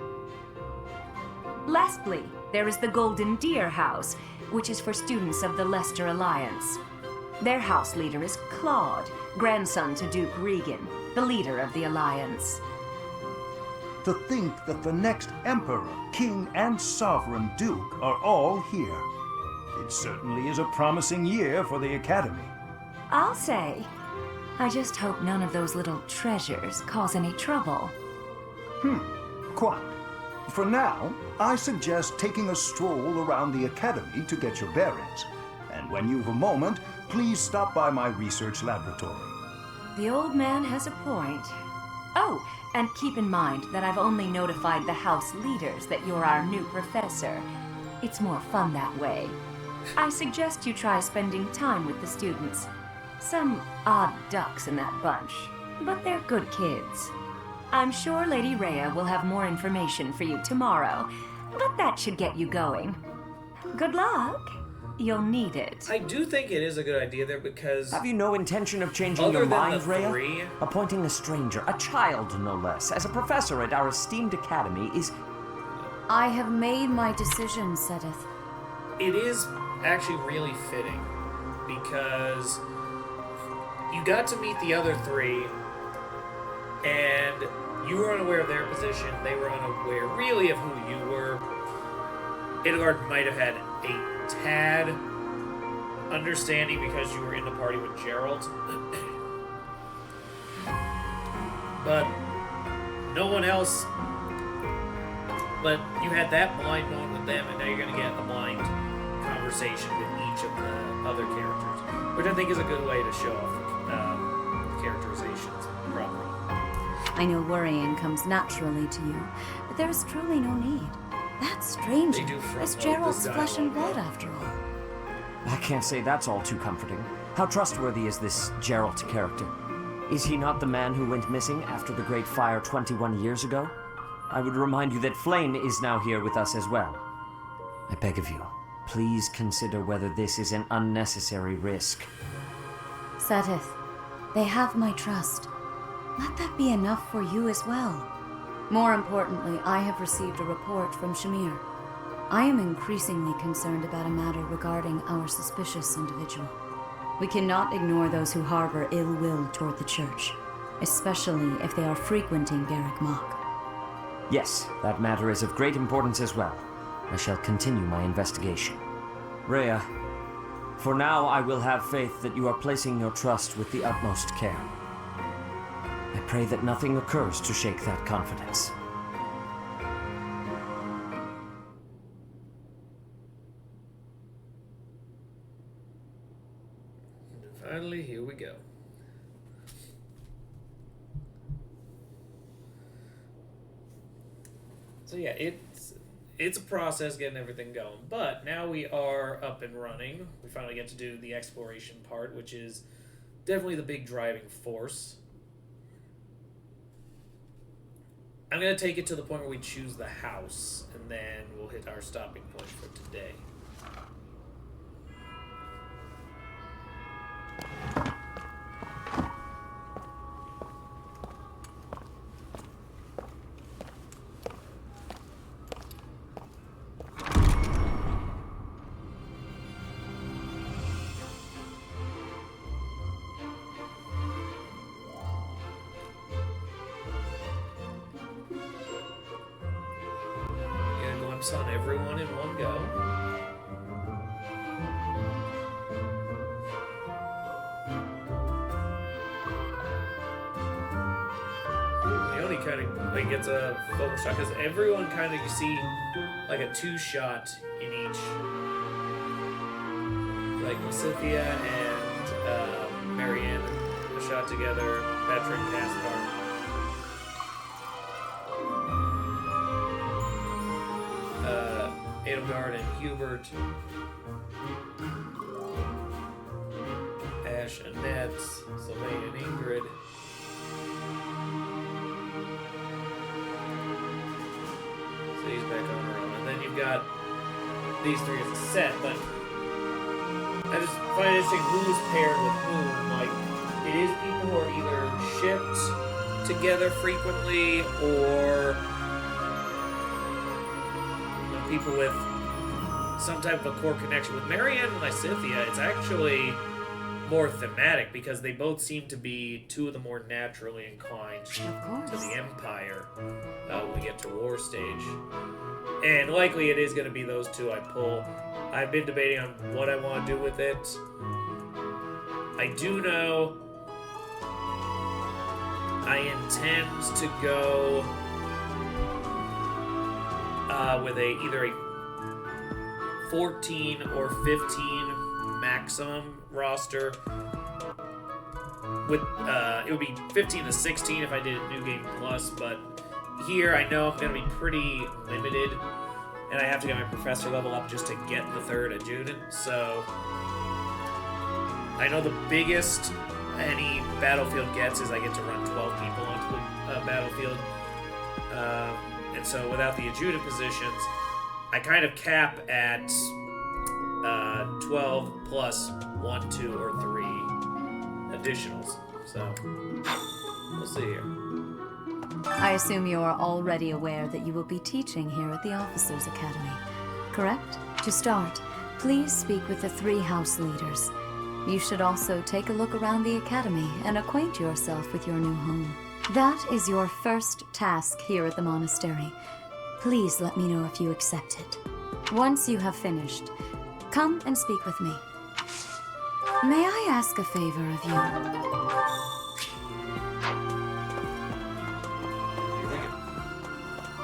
Lastly, there is the Golden Deer House, which is for students of the Leicester Alliance. Their house leader is Claude, grandson to Duke Regan, the leader of the Alliance. To think that the next emperor, king, and sovereign duke are all here. It certainly is a promising year for the Academy. I'll say. I just hope none of those little treasures cause any trouble. Quite. For now, I suggest taking a stroll around the Academy to get your bearings. And when you've a moment, please stop by my research laboratory. The old man has a point. Oh, and keep in mind that I've only notified the house leaders that you're our new professor. It's more fun that way. I suggest you try spending time with the students. Some odd ducks in that bunch, but they're good kids. I'm sure Lady Rhea will have more information for you tomorrow, but that should get you going. Good luck. You'll need it. I do think it is a good idea there because Have you no intention of changing other your than mind, the Rhea? 3, Appointing a stranger, a child no less, as a professor at our esteemed academy is... I have made my decision, Sedith. it is actually really fitting because you got to meet the other 3 and you were unaware of their position. They were unaware really of who you were. Edelgard might have had a tad understanding because you were in the party with Gerald. But no one else. But you had that blind moment with them, and now you're going to get a blind conversation with each of the other characters, which I think is a good way to show off characterizations properly. I know worrying comes naturally to you, but there is truly no need. That stranger They do front is load Gerald's this flesh and dialogue, blood, after all. I can't say that's all too comforting. How trustworthy is this Geralt character? Is he not the man who went missing after the Great Fire 21 years ago? I would remind you that Flame is now here with us as well. I beg of you, please consider whether this is an unnecessary risk. Sedith, they have my trust. Let that be enough for you as well. More importantly, I have received a report from Shamir. I am increasingly concerned about a matter regarding our suspicious individual. We cannot ignore those who harbor ill will toward the church, especially if they are frequenting Garrick Mach. Yes, that matter is of great importance as well. I shall continue my investigation. Rhea, for now I will have faith that you are placing your trust with the utmost care. I pray that nothing occurs to shake that confidence. And finally, here we go. So yeah, it's a process getting everything going, but now we are up and running. We finally get to do the exploration part, which is definitely the big driving force. I'm going to take it to the point where we choose the house, and then we'll hit our stopping point for today. On everyone in one go. Leone kind of like gets a focus shot because everyone kind of, you see like a two-shot in each. Like Cynthia and Marianne, a shot together. Patrick, Caspar. Edelgard and Hubert, Ash, Annette, Sylvain, and Ingrid. So he's back on her own. And then you've got these three as a set, but I just find it interesting who's paired with whom. Like, it is people who are either shipped together frequently or people with some type of a core connection. With Marianne and Cynthia, it's actually more thematic because they both seem to be two of the more naturally inclined to the Empire when we get to War Stage. And likely it is going to be those two I pull. I've been debating on what I want to do with it. I do know I intend to go with either a 14 or 15 maximum roster. With it would be 15 to 16 if I did New Game Plus, but here I know I'm going to be pretty limited, and I have to get my professor level up just to get the third adjutant. So I know the biggest any battlefield gets is I get to run 12 people onto the battlefield. And so without the adjutant positions, I kind of cap at 12 plus 1, 2, or 3 additionals. So we'll see here. I assume you are already aware that you will be teaching here at the Officers Academy, correct? To start, please speak with the 3 house leaders. You should also take a look around the academy and acquaint yourself with your new home. That is your first task here at the monastery. Please let me know if you accept it. Once you have finished, come and speak with me. May I ask a favor of you?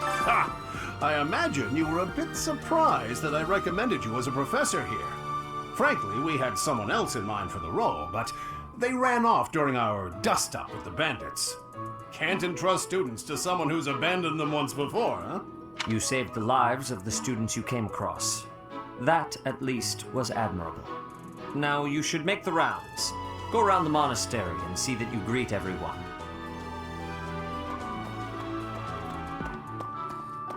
Ha! I imagine you were a bit surprised that I recommended you as a professor here. Frankly, we had someone else in mind for the role, but they ran off during our dust-up with the bandits. Can't entrust students to someone who's abandoned them once before, huh? You saved the lives of the students you came across. That, at least, was admirable. Now you should make the rounds. Go around the monastery and see that you greet everyone.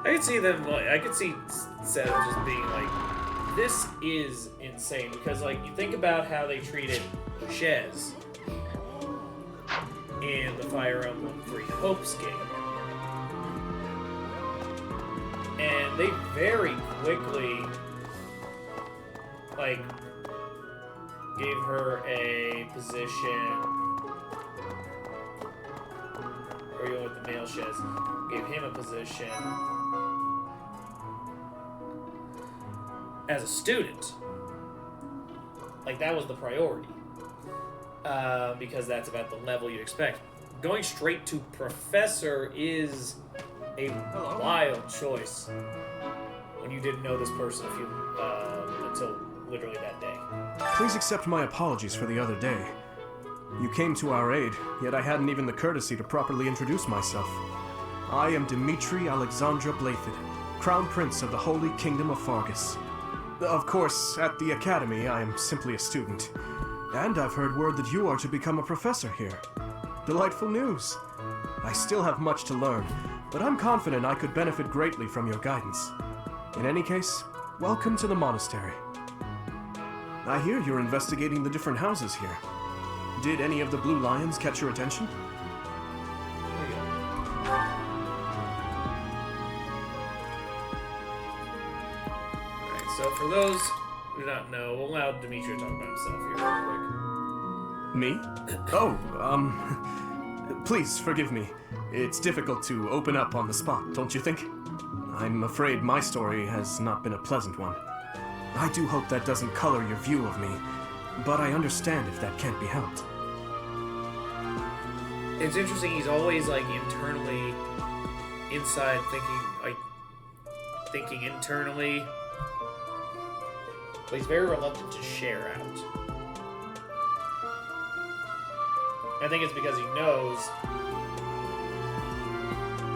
I could see them, like, I could see Seth just being like, this is insane, because, like, you think about how they treated Shez in the Fire Emblem 3 Hope's game. And they very quickly, like, gave her a position. Or you with the male shiz. Gave him a position as a student. Like, that was the priority. Because that's about the level you'd expect. Going straight to professor is a wild choice when you didn't know this person until literally that day. Please accept my apologies for the other day. You came to our aid, yet I hadn't even the courtesy to properly introduce myself. I am Dimitri Alexandra Blathed, Crown Prince of the Holy Kingdom of Fargus. Of course, at the Academy, I am simply a student. And I've heard word that you are to become a professor here. Delightful news. I still have much to learn, but I'm confident I could benefit greatly from your guidance. In any case, welcome to the monastery. I hear you're investigating the different houses here. Did any of the blue lions catch your attention? Alright, so for those who do not know, we'll allow Dimitri to talk about himself here real quick. Me? Oh, please forgive me. It's difficult to open up on the spot, don't you think? I'm afraid my story has not been a pleasant one. I do hope that doesn't color your view of me, but I understand if that can't be helped. It's interesting, he's always, like, internally, inside, thinking internally, but he's very reluctant to share out. I think it's because he knows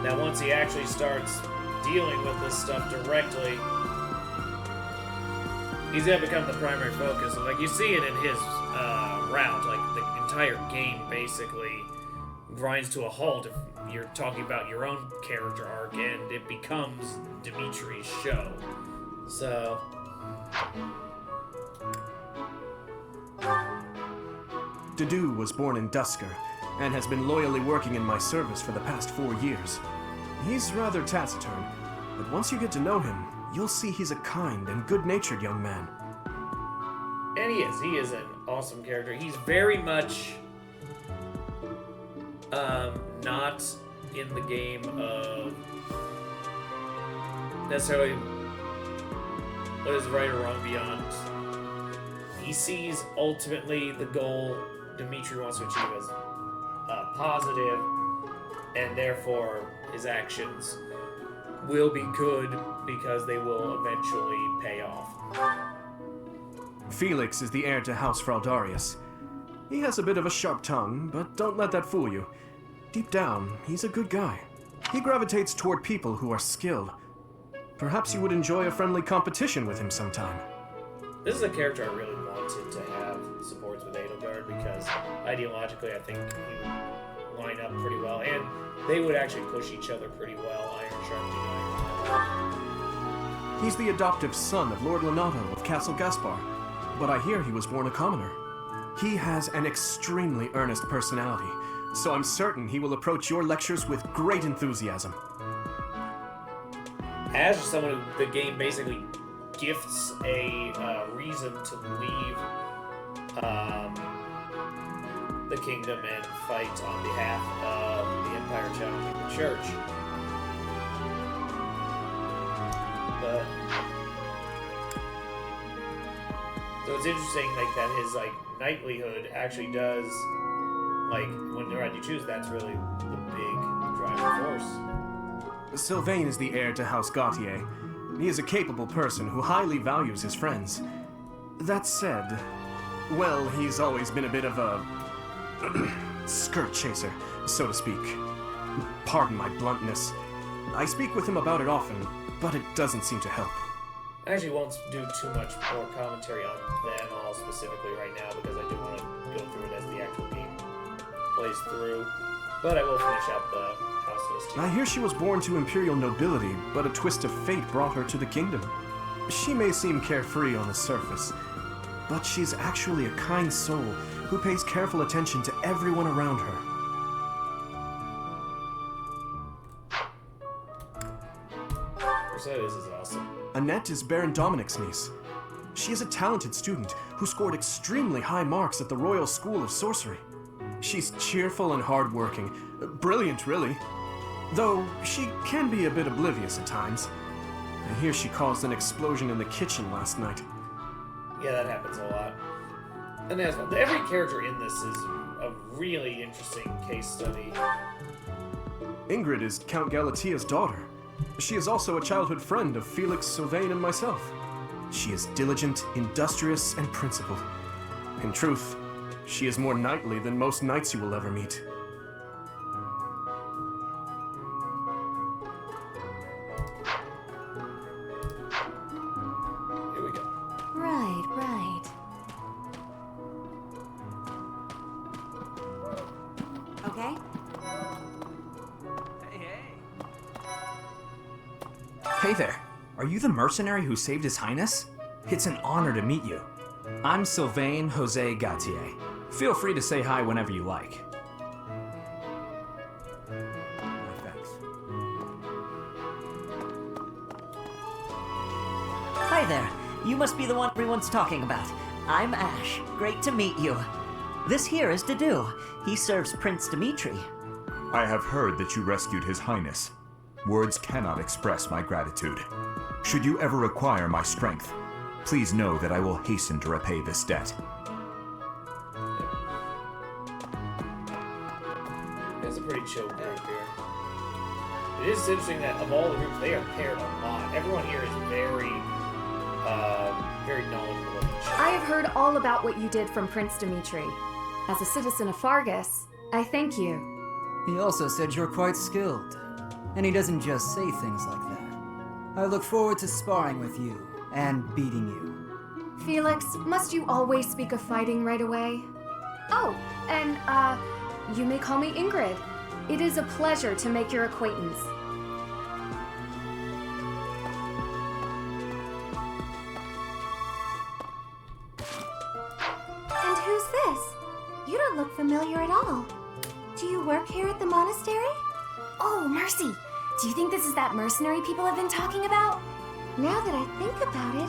that once he actually starts dealing with this stuff directly, he's gonna become the primary focus. And, like, you see it in his route, like, the entire game basically grinds to a halt if you're talking about your own character arc, and it becomes Dimitri's show. So GOOOO was born in Dusker, and has been loyally working in my service for the past 4 years. He's rather taciturn, but once you get to know him, you'll see he's a kind and good-natured young man. And he is an awesome character. He's very much not in the game of necessarily what is right or wrong beyond. He sees ultimately the goal Dimitri wants to achieve as positive, and therefore his actions will be good because they will eventually pay off. Felix is the heir to House Fraldarius. He has a bit of a sharp tongue, but don't let that fool you. Deep down, he's a good guy. He gravitates toward people who are skilled. Perhaps you would enjoy a friendly competition with him sometime. This is a character I really wanted to have supports with Edelgard because ideologically I think he would line up pretty well, and they would actually push each other pretty well, iron sharpening iron. He's the adoptive son of Lord Lenato of Castle Gaspar, but I hear he was born a commoner. He has an extremely earnest personality, so I'm certain he will approach your lectures with great enthusiasm. As someone who the game basically gifts a reason to leave the kingdom and fight on behalf of the Empire challenging the Church. But so it's interesting, like, that his knightlyhood actually does, like, when you choose, that's really the big driving force. Sylvain is the heir to House Gautier. He is a capable person who highly values his friends. That said, well, he's always been a bit of a skirt chaser, so to speak. Pardon my bluntness. I speak with him about it often, but it doesn't seem to help. I actually won't do too much more commentary on them all specifically right now because I do want to go through it as the actual game plays through. But I will finish out the house list here. I hear she was born to imperial nobility, but a twist of fate brought her to the kingdom. She may seem carefree on the surface, but she's actually a kind soul who pays careful attention to everyone around her. Mercedes is awesome. Annette is Baron Dominic's niece. She is a talented student who scored extremely high marks at the Royal School of Sorcery. She's cheerful and hardworking. Brilliant, really. Though she can be a bit oblivious at times. I hear she caused an explosion in the kitchen last night. Yeah, that happens a lot. And every character in this is a really interesting case study. Ingrid is Count Galatia's daughter. She is also a childhood friend of Felix, Sylvain, and myself. She is diligent, industrious, and principled. In truth, she is more knightly than most knights you will ever meet. Here we go. Right, right. Okay. Hey there. Are you the mercenary who saved His Highness? It's an honor to meet you. I'm Sylvain Jose Gautier. Feel free to say hi whenever you like. Thanks. Hi there. You must be the one everyone's talking about. I'm Ash. Great to meet you. This here is Dedue. He serves Prince Dimitri. I have heard that you rescued His Highness. Words cannot express my gratitude. Should you ever require my strength, please know that I will hasten to repay this debt. It's a pretty chill group here. It is interesting that of all the groups, they are paired a lot. Everyone here is very knowledgeable of each other. I have heard all about what you did from Prince Dimitri. As a citizen of Fargus, I thank you. He also said you're quite skilled. And he doesn't just say things like that. I look forward to sparring with you and beating you. Felix, must you always speak of fighting right away? Oh, and, you may call me Ingrid. It is a pleasure to make your acquaintance. And who's this? You don't look familiar at all. Do you work here at the monastery? Oh, Mercy! Do you think this is that mercenary people have been talking about? Now that I think about it,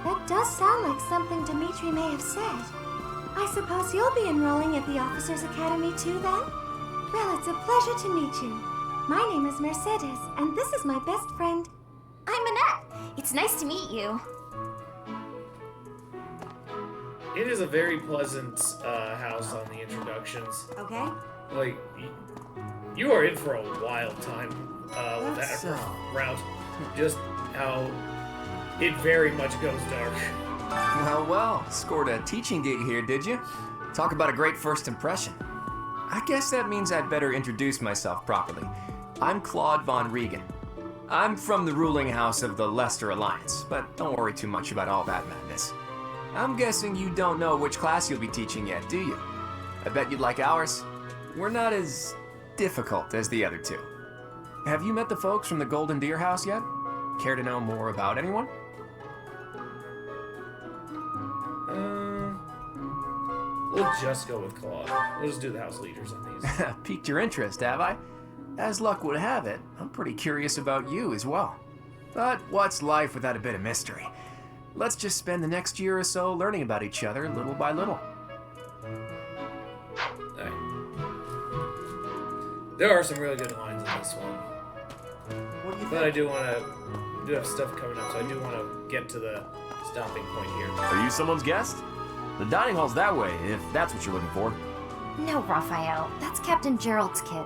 that does sound like something Dimitri may have said. I suppose you'll be enrolling at the Officers' Academy too, then? Well, it's a pleasure to meet you. My name is Mercedes, and this is my best friend. I'm Annette. It's nice to meet you. It is a very pleasant house on the introductions. Okay. Like, you are in for a wild time with that route. Just how it very much goes dark. Well, scored a teaching gig here, did you? Talk about a great first impression. I guess that means I'd better introduce myself properly. I'm Claude von Regan. I'm from the ruling house of the Leicester Alliance, but don't worry too much about all that madness. I'm guessing you don't know which class you'll be teaching yet, do you? I bet you'd like ours. We're not as difficult as the other two. Have you met the folks from the Golden Deer House yet? Care to know more about anyone? We'll just go with Claude. We'll just do the house leaders on these. Piqued your interest, have I? As luck would have it, I'm pretty curious about you as well. But what's life without a bit of mystery? Let's just spend the next year or so learning about each other little by little. Alright. There are some really good lines in this one. What do you But I do have stuff coming up, so I do want to get to the stopping point here. Are you someone's guest? The dining hall's that way, if that's what you're looking for. No, Raphael. That's Captain Gerald's kid.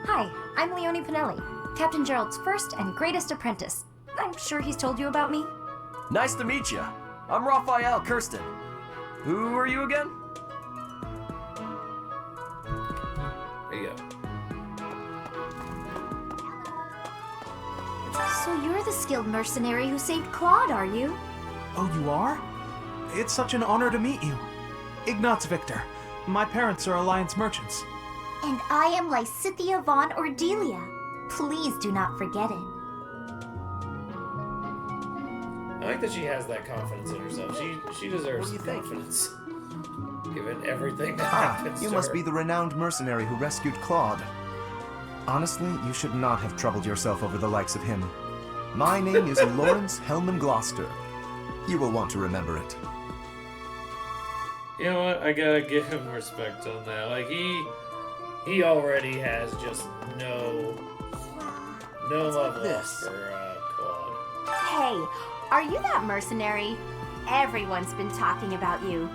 Hi, I'm Leonie Pinelli, Captain Gerald's first and greatest apprentice. I'm sure he's told you about me. Nice to meet you. I'm Raphael Kirsten. Who are you again? There you go. So you're the skilled mercenary who saved Claude, are you? Oh, you are? It's such an honor to meet you. Ignatz Victor. My parents are Alliance merchants. And I am Lysithia von Ordelia. Please do not forget it. I like that she has that confidence in herself. She deserves some confidence. Given everything that happens You to must her. be the renowned mercenary who rescued Claude. Honestly, you should not have troubled yourself over the likes of him. My name is Lawrence Hellman Gloucester. You will want to remember it. You know what? I gotta give him respect on that. Like, he already has just no love lost for Claude. Hey, are you that mercenary? Everyone's been talking about you.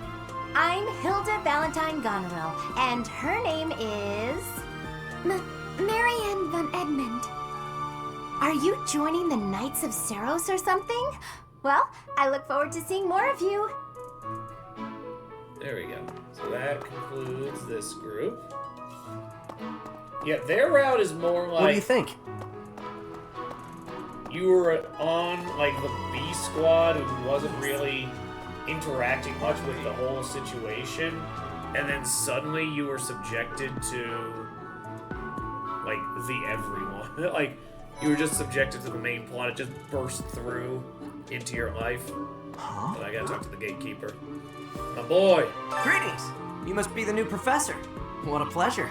I'm Hilda Valentine Goneril, and her name is... Marianne von Edmund. Are you joining the Knights of Seros or something? Well, I look forward to seeing more of you. There we go. So that concludes this group. Yeah, their route is more like... What do you think? You were on, like, the B squad who wasn't really interacting much with the whole situation, and then suddenly you were subjected to, like, the everyone. Like, you were just subjected to the main plot. It just burst through into your life. Huh? But I gotta talk to the gatekeeper. My boy! Greetings! You must be the new professor. What a pleasure.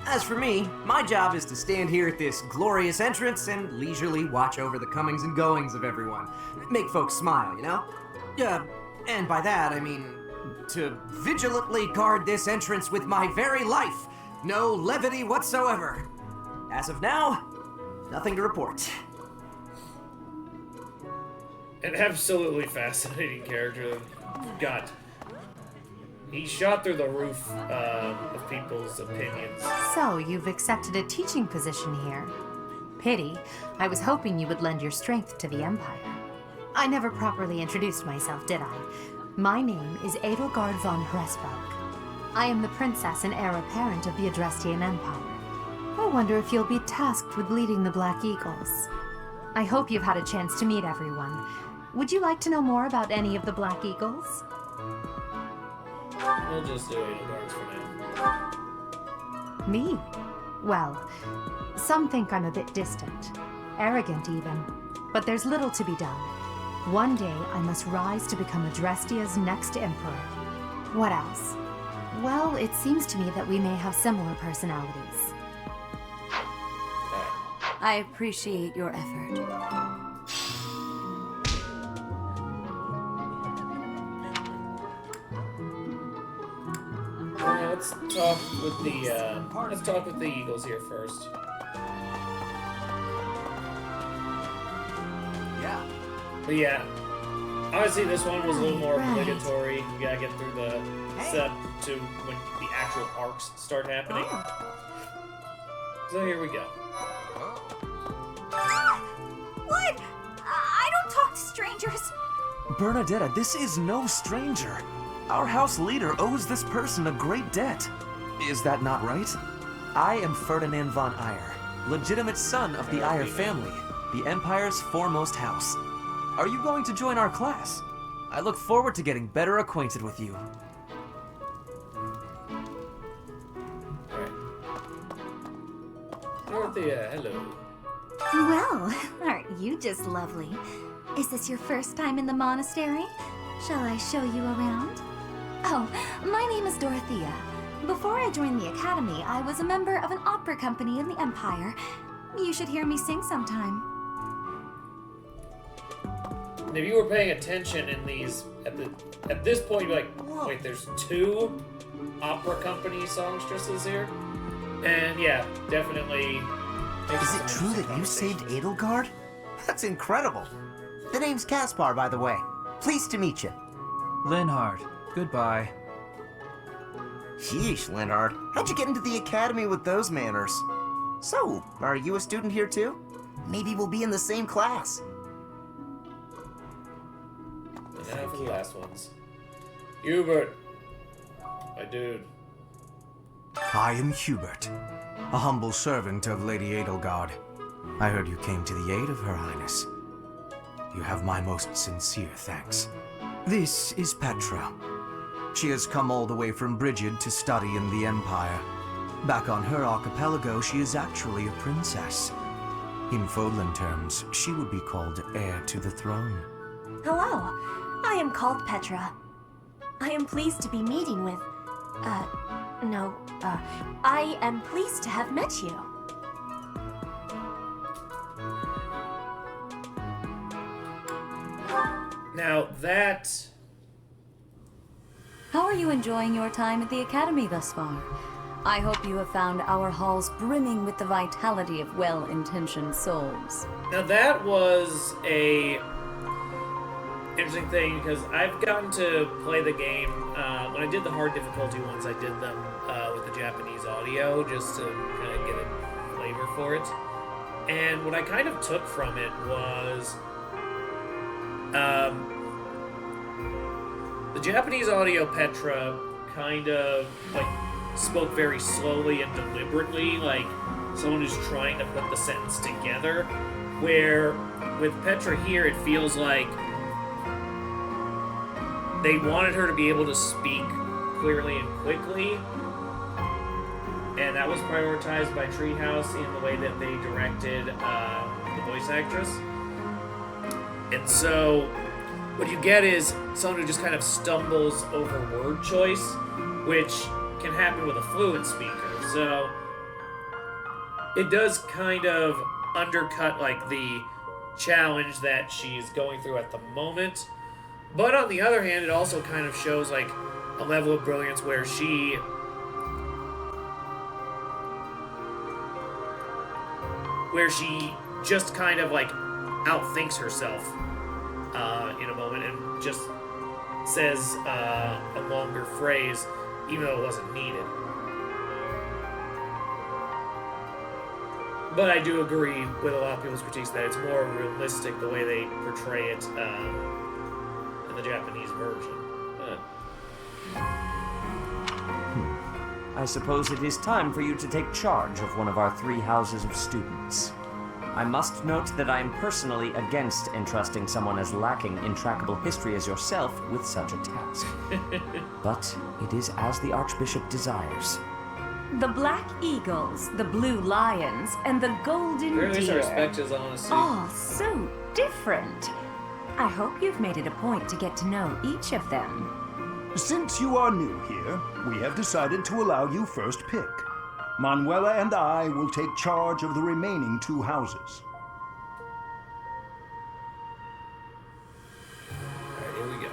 As for me, my job is to stand here at this glorious entrance and leisurely watch over the comings and goings of everyone. Make folks smile, you know? Yeah, and by that I mean to vigilantly guard this entrance with my very life. No levity whatsoever. As of now, nothing to report. An absolutely fascinating character. God. He shot through the roof of people's opinions. So, you've accepted a teaching position here. Pity. I was hoping you would lend your strength to the Empire. I never properly introduced myself, did I? My name is Edelgard von Hresburg. I am the princess and heir apparent of the Adrestian Empire. I wonder if you'll be tasked with leading the Black Eagles. I hope you've had a chance to meet everyone. Would you like to know more about any of the Black Eagles? We'll just do Edelgards for now. Me? Well, some think I'm a bit distant, arrogant even, but there's little to be done. One day I must rise to become Adrestia's next emperor. What else? Well, it seems to me that we may have similar personalities. I appreciate your effort. Let's talk with the Eagles here first. Yeah. But yeah, obviously this one was a little more obligatory. You gotta get through the setup to when the actual arcs start happening. So here we go. What? I don't talk to strangers. Bernadetta, this is no stranger. Our house leader owes this person a great debt. Is that not right? I am Ferdinand von Eyre, legitimate son of the Eyre family, the Empire's foremost house. Are you going to join our class? I look forward to getting better acquainted with you. Dorothea, hello. Well, aren't you just lovely? Is this your first time in the monastery? Shall I show you around? Oh, my name is Dorothea. Before I joined the academy, I was a member of an opera company in the Empire. You should hear me sing sometime. And if you were paying attention in these, at this point, you're like, wait, there's 2 opera company songstresses here? And yeah, definitely. Is it true that you saved Edelgard? That's incredible. The name's Caspar, by the way. Pleased to meet you. Linhard, goodbye. Sheesh, Linhard. How'd you get into the academy with those manners? So, are you a student here too? Maybe we'll be in the same class. And now for the last ones. Hubert. My dude. I am Hubert, a humble servant of Lady Edelgard. I heard you came to the aid of Her Highness. You have my most sincere thanks. This is Petra. She has come all the way from Brigid to study in the Empire. Back on her archipelago, she is actually a princess. In Fodlan terms, she would be called heir to the throne. Hello, I am called Petra. I am pleased to be meeting with... I am pleased to have met you. Now that... How are you enjoying your time at the Academy thus far? I hope you have found our halls brimming with the vitality of well-intentioned souls. Now that was a interesting thing, because I've gotten to play the game, when I did the hard difficulty ones, I did them with the Japanese audio, just to kind of get a flavor for it. And what I kind of took from it was... the Japanese audio Petra kind of, like, spoke very slowly and deliberately, like someone who's trying to put the sentence together, where with Petra here, it feels like they wanted her to be able to speak clearly and quickly, and that was prioritized by Treehouse in the way that they directed the voice actress. And so what you get is someone who just kind of stumbles over word choice, which can happen with a fluent speaker. So it does kind of undercut like the challenge that she's going through at the moment. But on the other hand, it also kind of shows like a level of brilliance where she just kind of like outthinks herself in a moment and just says a longer phrase even though it wasn't needed. But I do agree with a lot of people's critiques that it's more realistic the way they portray it in the Japanese version. I suppose it is time for you to take charge of one of our 3 houses of students. I must note that I am personally against entrusting someone as lacking in trackable history as yourself with such a task. But it is as the Archbishop desires. The Black Eagles, the Blue Lions, and the Golden Very much Deer. respect his honesty. All so different. I hope you've made it a point to get to know each of them. Since you are new here, we have decided to allow you first pick. Manuela and I will take charge of the remaining 2 houses. Alright, here we go.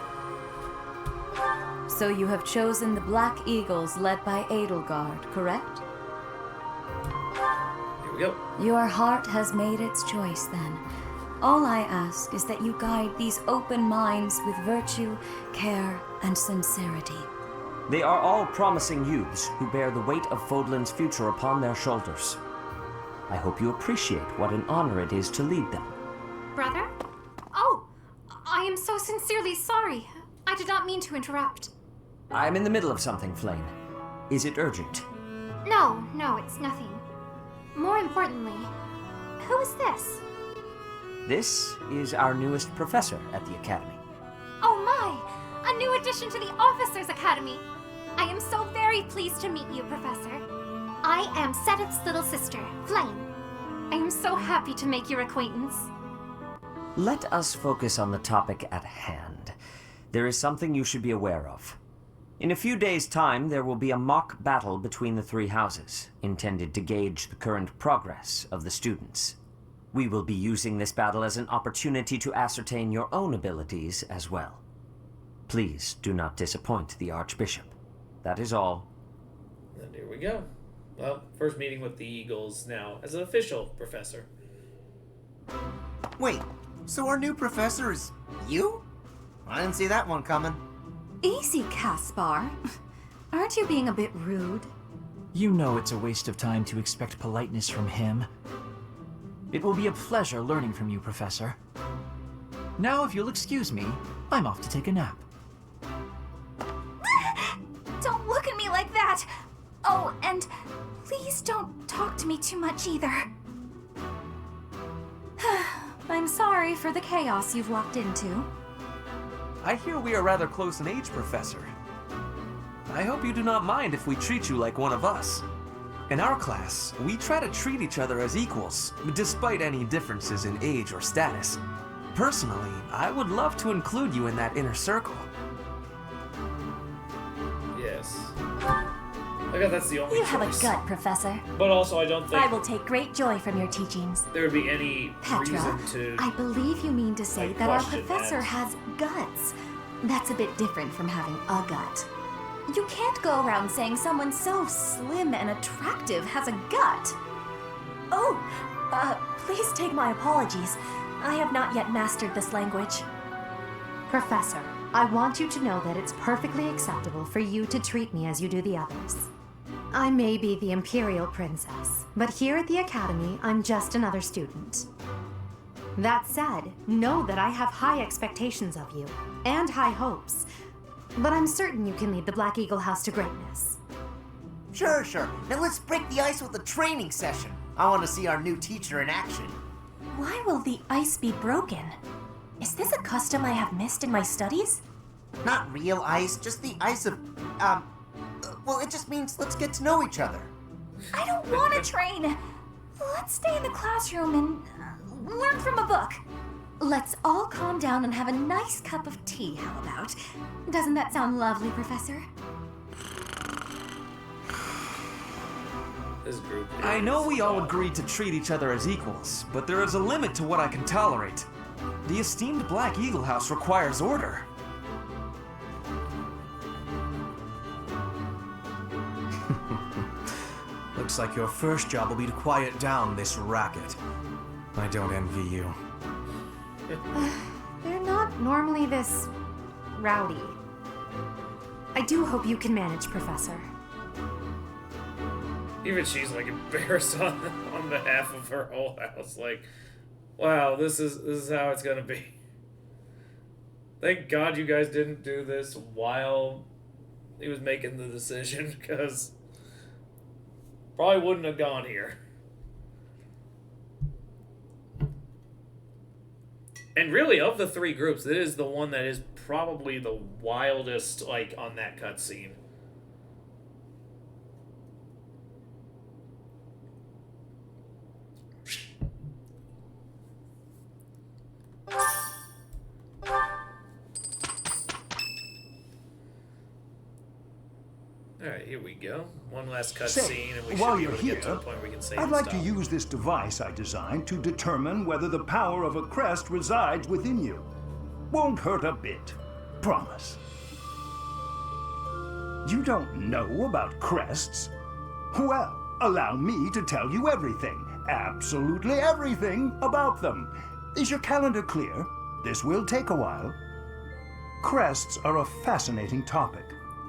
So you have chosen the Black Eagles led by Edelgard, correct? Here we go. Your heart has made its choice then. All I ask is that you guide these open minds with virtue, care, and sincerity. They are all promising youths who bear the weight of Fodlan's future upon their shoulders. I hope you appreciate what an honor it is to lead them. Brother? Oh, I am so sincerely sorry. I did not mean to interrupt. I'm in the middle of something, Flame. Is it urgent? No, it's nothing. More importantly, who is this? This is our newest professor at the Academy. Oh my! A new addition to the Officers' Academy! I am so very pleased to meet you, Professor. I am Sedith's little sister, Flame. I am so happy to make your acquaintance. Let us focus on the topic at hand. There is something you should be aware of. In a few days' time, there will be a mock battle between the 3 houses, intended to gauge the current progress of the students. We will be using this battle as an opportunity to ascertain your own abilities as well. Please do not disappoint the Archbishop. That is all. And here we go. Well, first meeting with the Eagles now as an official professor. Wait, so our new professor is you? I didn't see that one coming. Easy, Caspar. Aren't you being a bit rude? You know it's a waste of time to expect politeness from him. It will be a pleasure learning from you, Professor. Now, if you'll excuse me, I'm off to take a nap. Don't look at me like that! Oh, and please don't talk to me too much either. I'm sorry for the chaos you've walked into. I hear we are rather close in age, Professor. I hope you do not mind if we treat you like one of us. In our class, we try to treat each other as equals, despite any differences in age or status. Personally, I would love to include you in that inner circle. Yes. guess that's the only You choice. have a gut, Professor. But also, I don't think I will take great joy from your teachings. there would be any Petra, reason to. I believe you mean to say like, that our question professor that. has guts. That's a bit different from having a gut. You can't go around saying someone so slim and attractive has a gut. Oh, please take my apologies. I have not yet mastered this language. Professor, I want you to know that it's perfectly acceptable for you to treat me as you do the others. I may be the Imperial Princess, but here at the Academy, I'm just another student. That said, know that I have high expectations of you, and high hopes, but I'm certain you can lead the Black Eagle House to greatness. Sure. Now let's break the ice with a training session. I want to see our new teacher in action. Why will the ice be broken? Is this a custom I have missed in my studies? Not real ice, just the ice of, well, it just means let's get to know each other. I don't want to train. Let's stay in the classroom and learn from a book. Let's all calm down and have a nice cup of tea, how about? Doesn't that sound lovely, Professor? This group. I know we all agreed to treat each other as equals, but there is a limit to what I can tolerate. The esteemed Black Eagle House requires order. Looks like your first job will be to quiet down this racket. I don't envy you. They're not normally this rowdy. I do hope you can manage, Professor. Even she's like embarrassed on behalf of her whole house. Like, wow, this is how it's gonna be. Thank God you guys didn't do this while he was making the decision, because probably wouldn't have gone here. And really, of the three groups, it is the one that is probably the wildest, like, on that cutscene. Alright, here we go. One last cutscene, and we while should be you're able to here, get to the point where we can save I'd and like stop. to use this device I designed to determine whether the power of a crest resides within you. Won't hurt a bit. Promise. You don't know about crests? Well, allow me to tell you everything, absolutely everything about them. Is your calendar clear? This will take a while. Crests are a fascinating topic.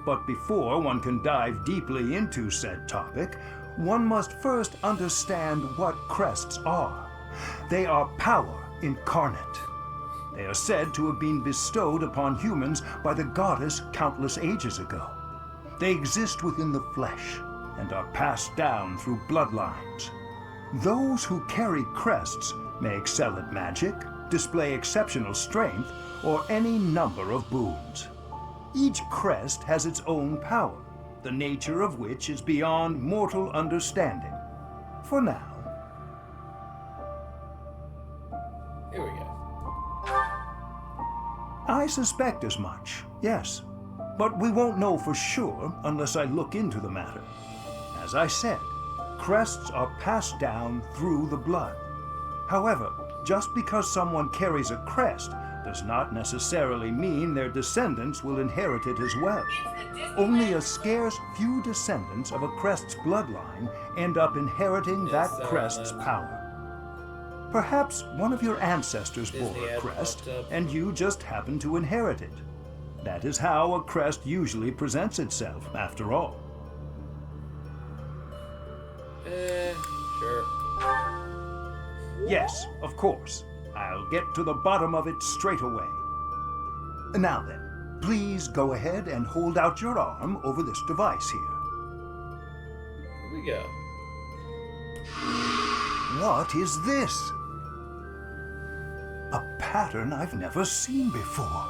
But before one can dive deeply into said topic, one must first understand what crests are. They are power incarnate. They are said to have been bestowed upon humans by the goddess countless ages ago. They exist within the flesh and are passed down through bloodlines. Those who carry crests may excel at magic, display exceptional strength, or any number of boons. Each crest has its own power, the nature of which is beyond mortal understanding. For now. Here we go. I suspect as much, yes. But we won't know for sure unless I look into the matter. As I said, crests are passed down through the blood. However, just because someone carries a crest does not necessarily mean their descendants will inherit it as well. Only a scarce few descendants of a crest's bloodline end up inheriting that crest's power. Perhaps one of your ancestors bore a crest, and you just happen to inherit it. That is how a crest usually presents itself, after all. Sure. Yes, of course. I'll get to the bottom of it straight away. Now then, please go ahead and hold out your arm over this device here. Here we go. What is this? A pattern I've never seen before.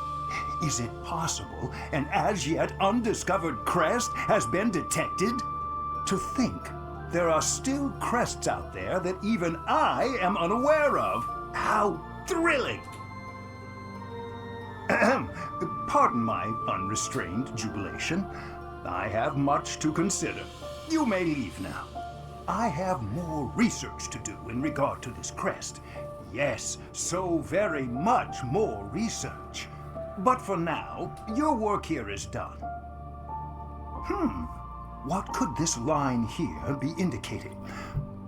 Is it possible an as yet undiscovered crest has been detected? To think there are still crests out there that even I am unaware of. How thrilling! Pardon my unrestrained jubilation. I have much to consider. You may leave now. I have more research to do in regard to this crest. Yes, so very much more research. But for now, your work here is done. What could this line here be indicating?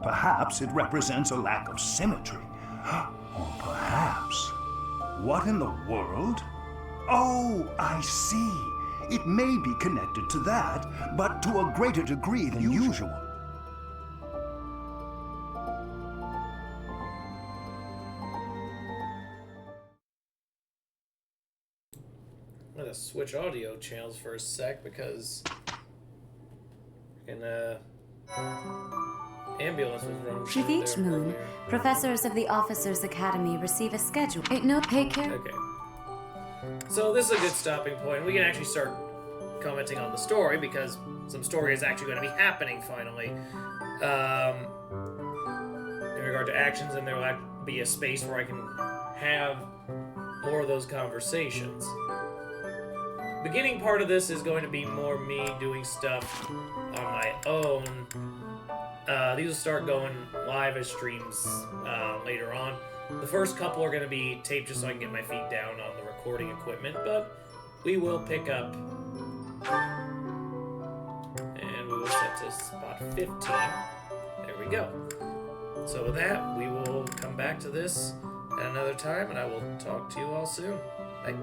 Perhaps it represents a lack of symmetry. Or perhaps... What in the world? Oh, I see. It may be connected to that, but to a greater degree than usual. I'm gonna switch audio channels for a sec because ambulance was running With through each there moon, earlier. professors of the Officers' Academy receive a schedule. No, pay care. Okay. So this is a good stopping point. We can actually start commenting on the story because some story is actually going to be happening finally. In regard to actions, and there will be a space where I can have more of those conversations. Beginning part of this is going to be more me doing stuff on my own. These will start going live as streams later on. The first couple are going to be taped just so I can get my feet down on the recording equipment, but we will pick up. And we will set to spot 15. There we go. So with that, we will come back to this at another time, and I will talk to you all soon. Bye.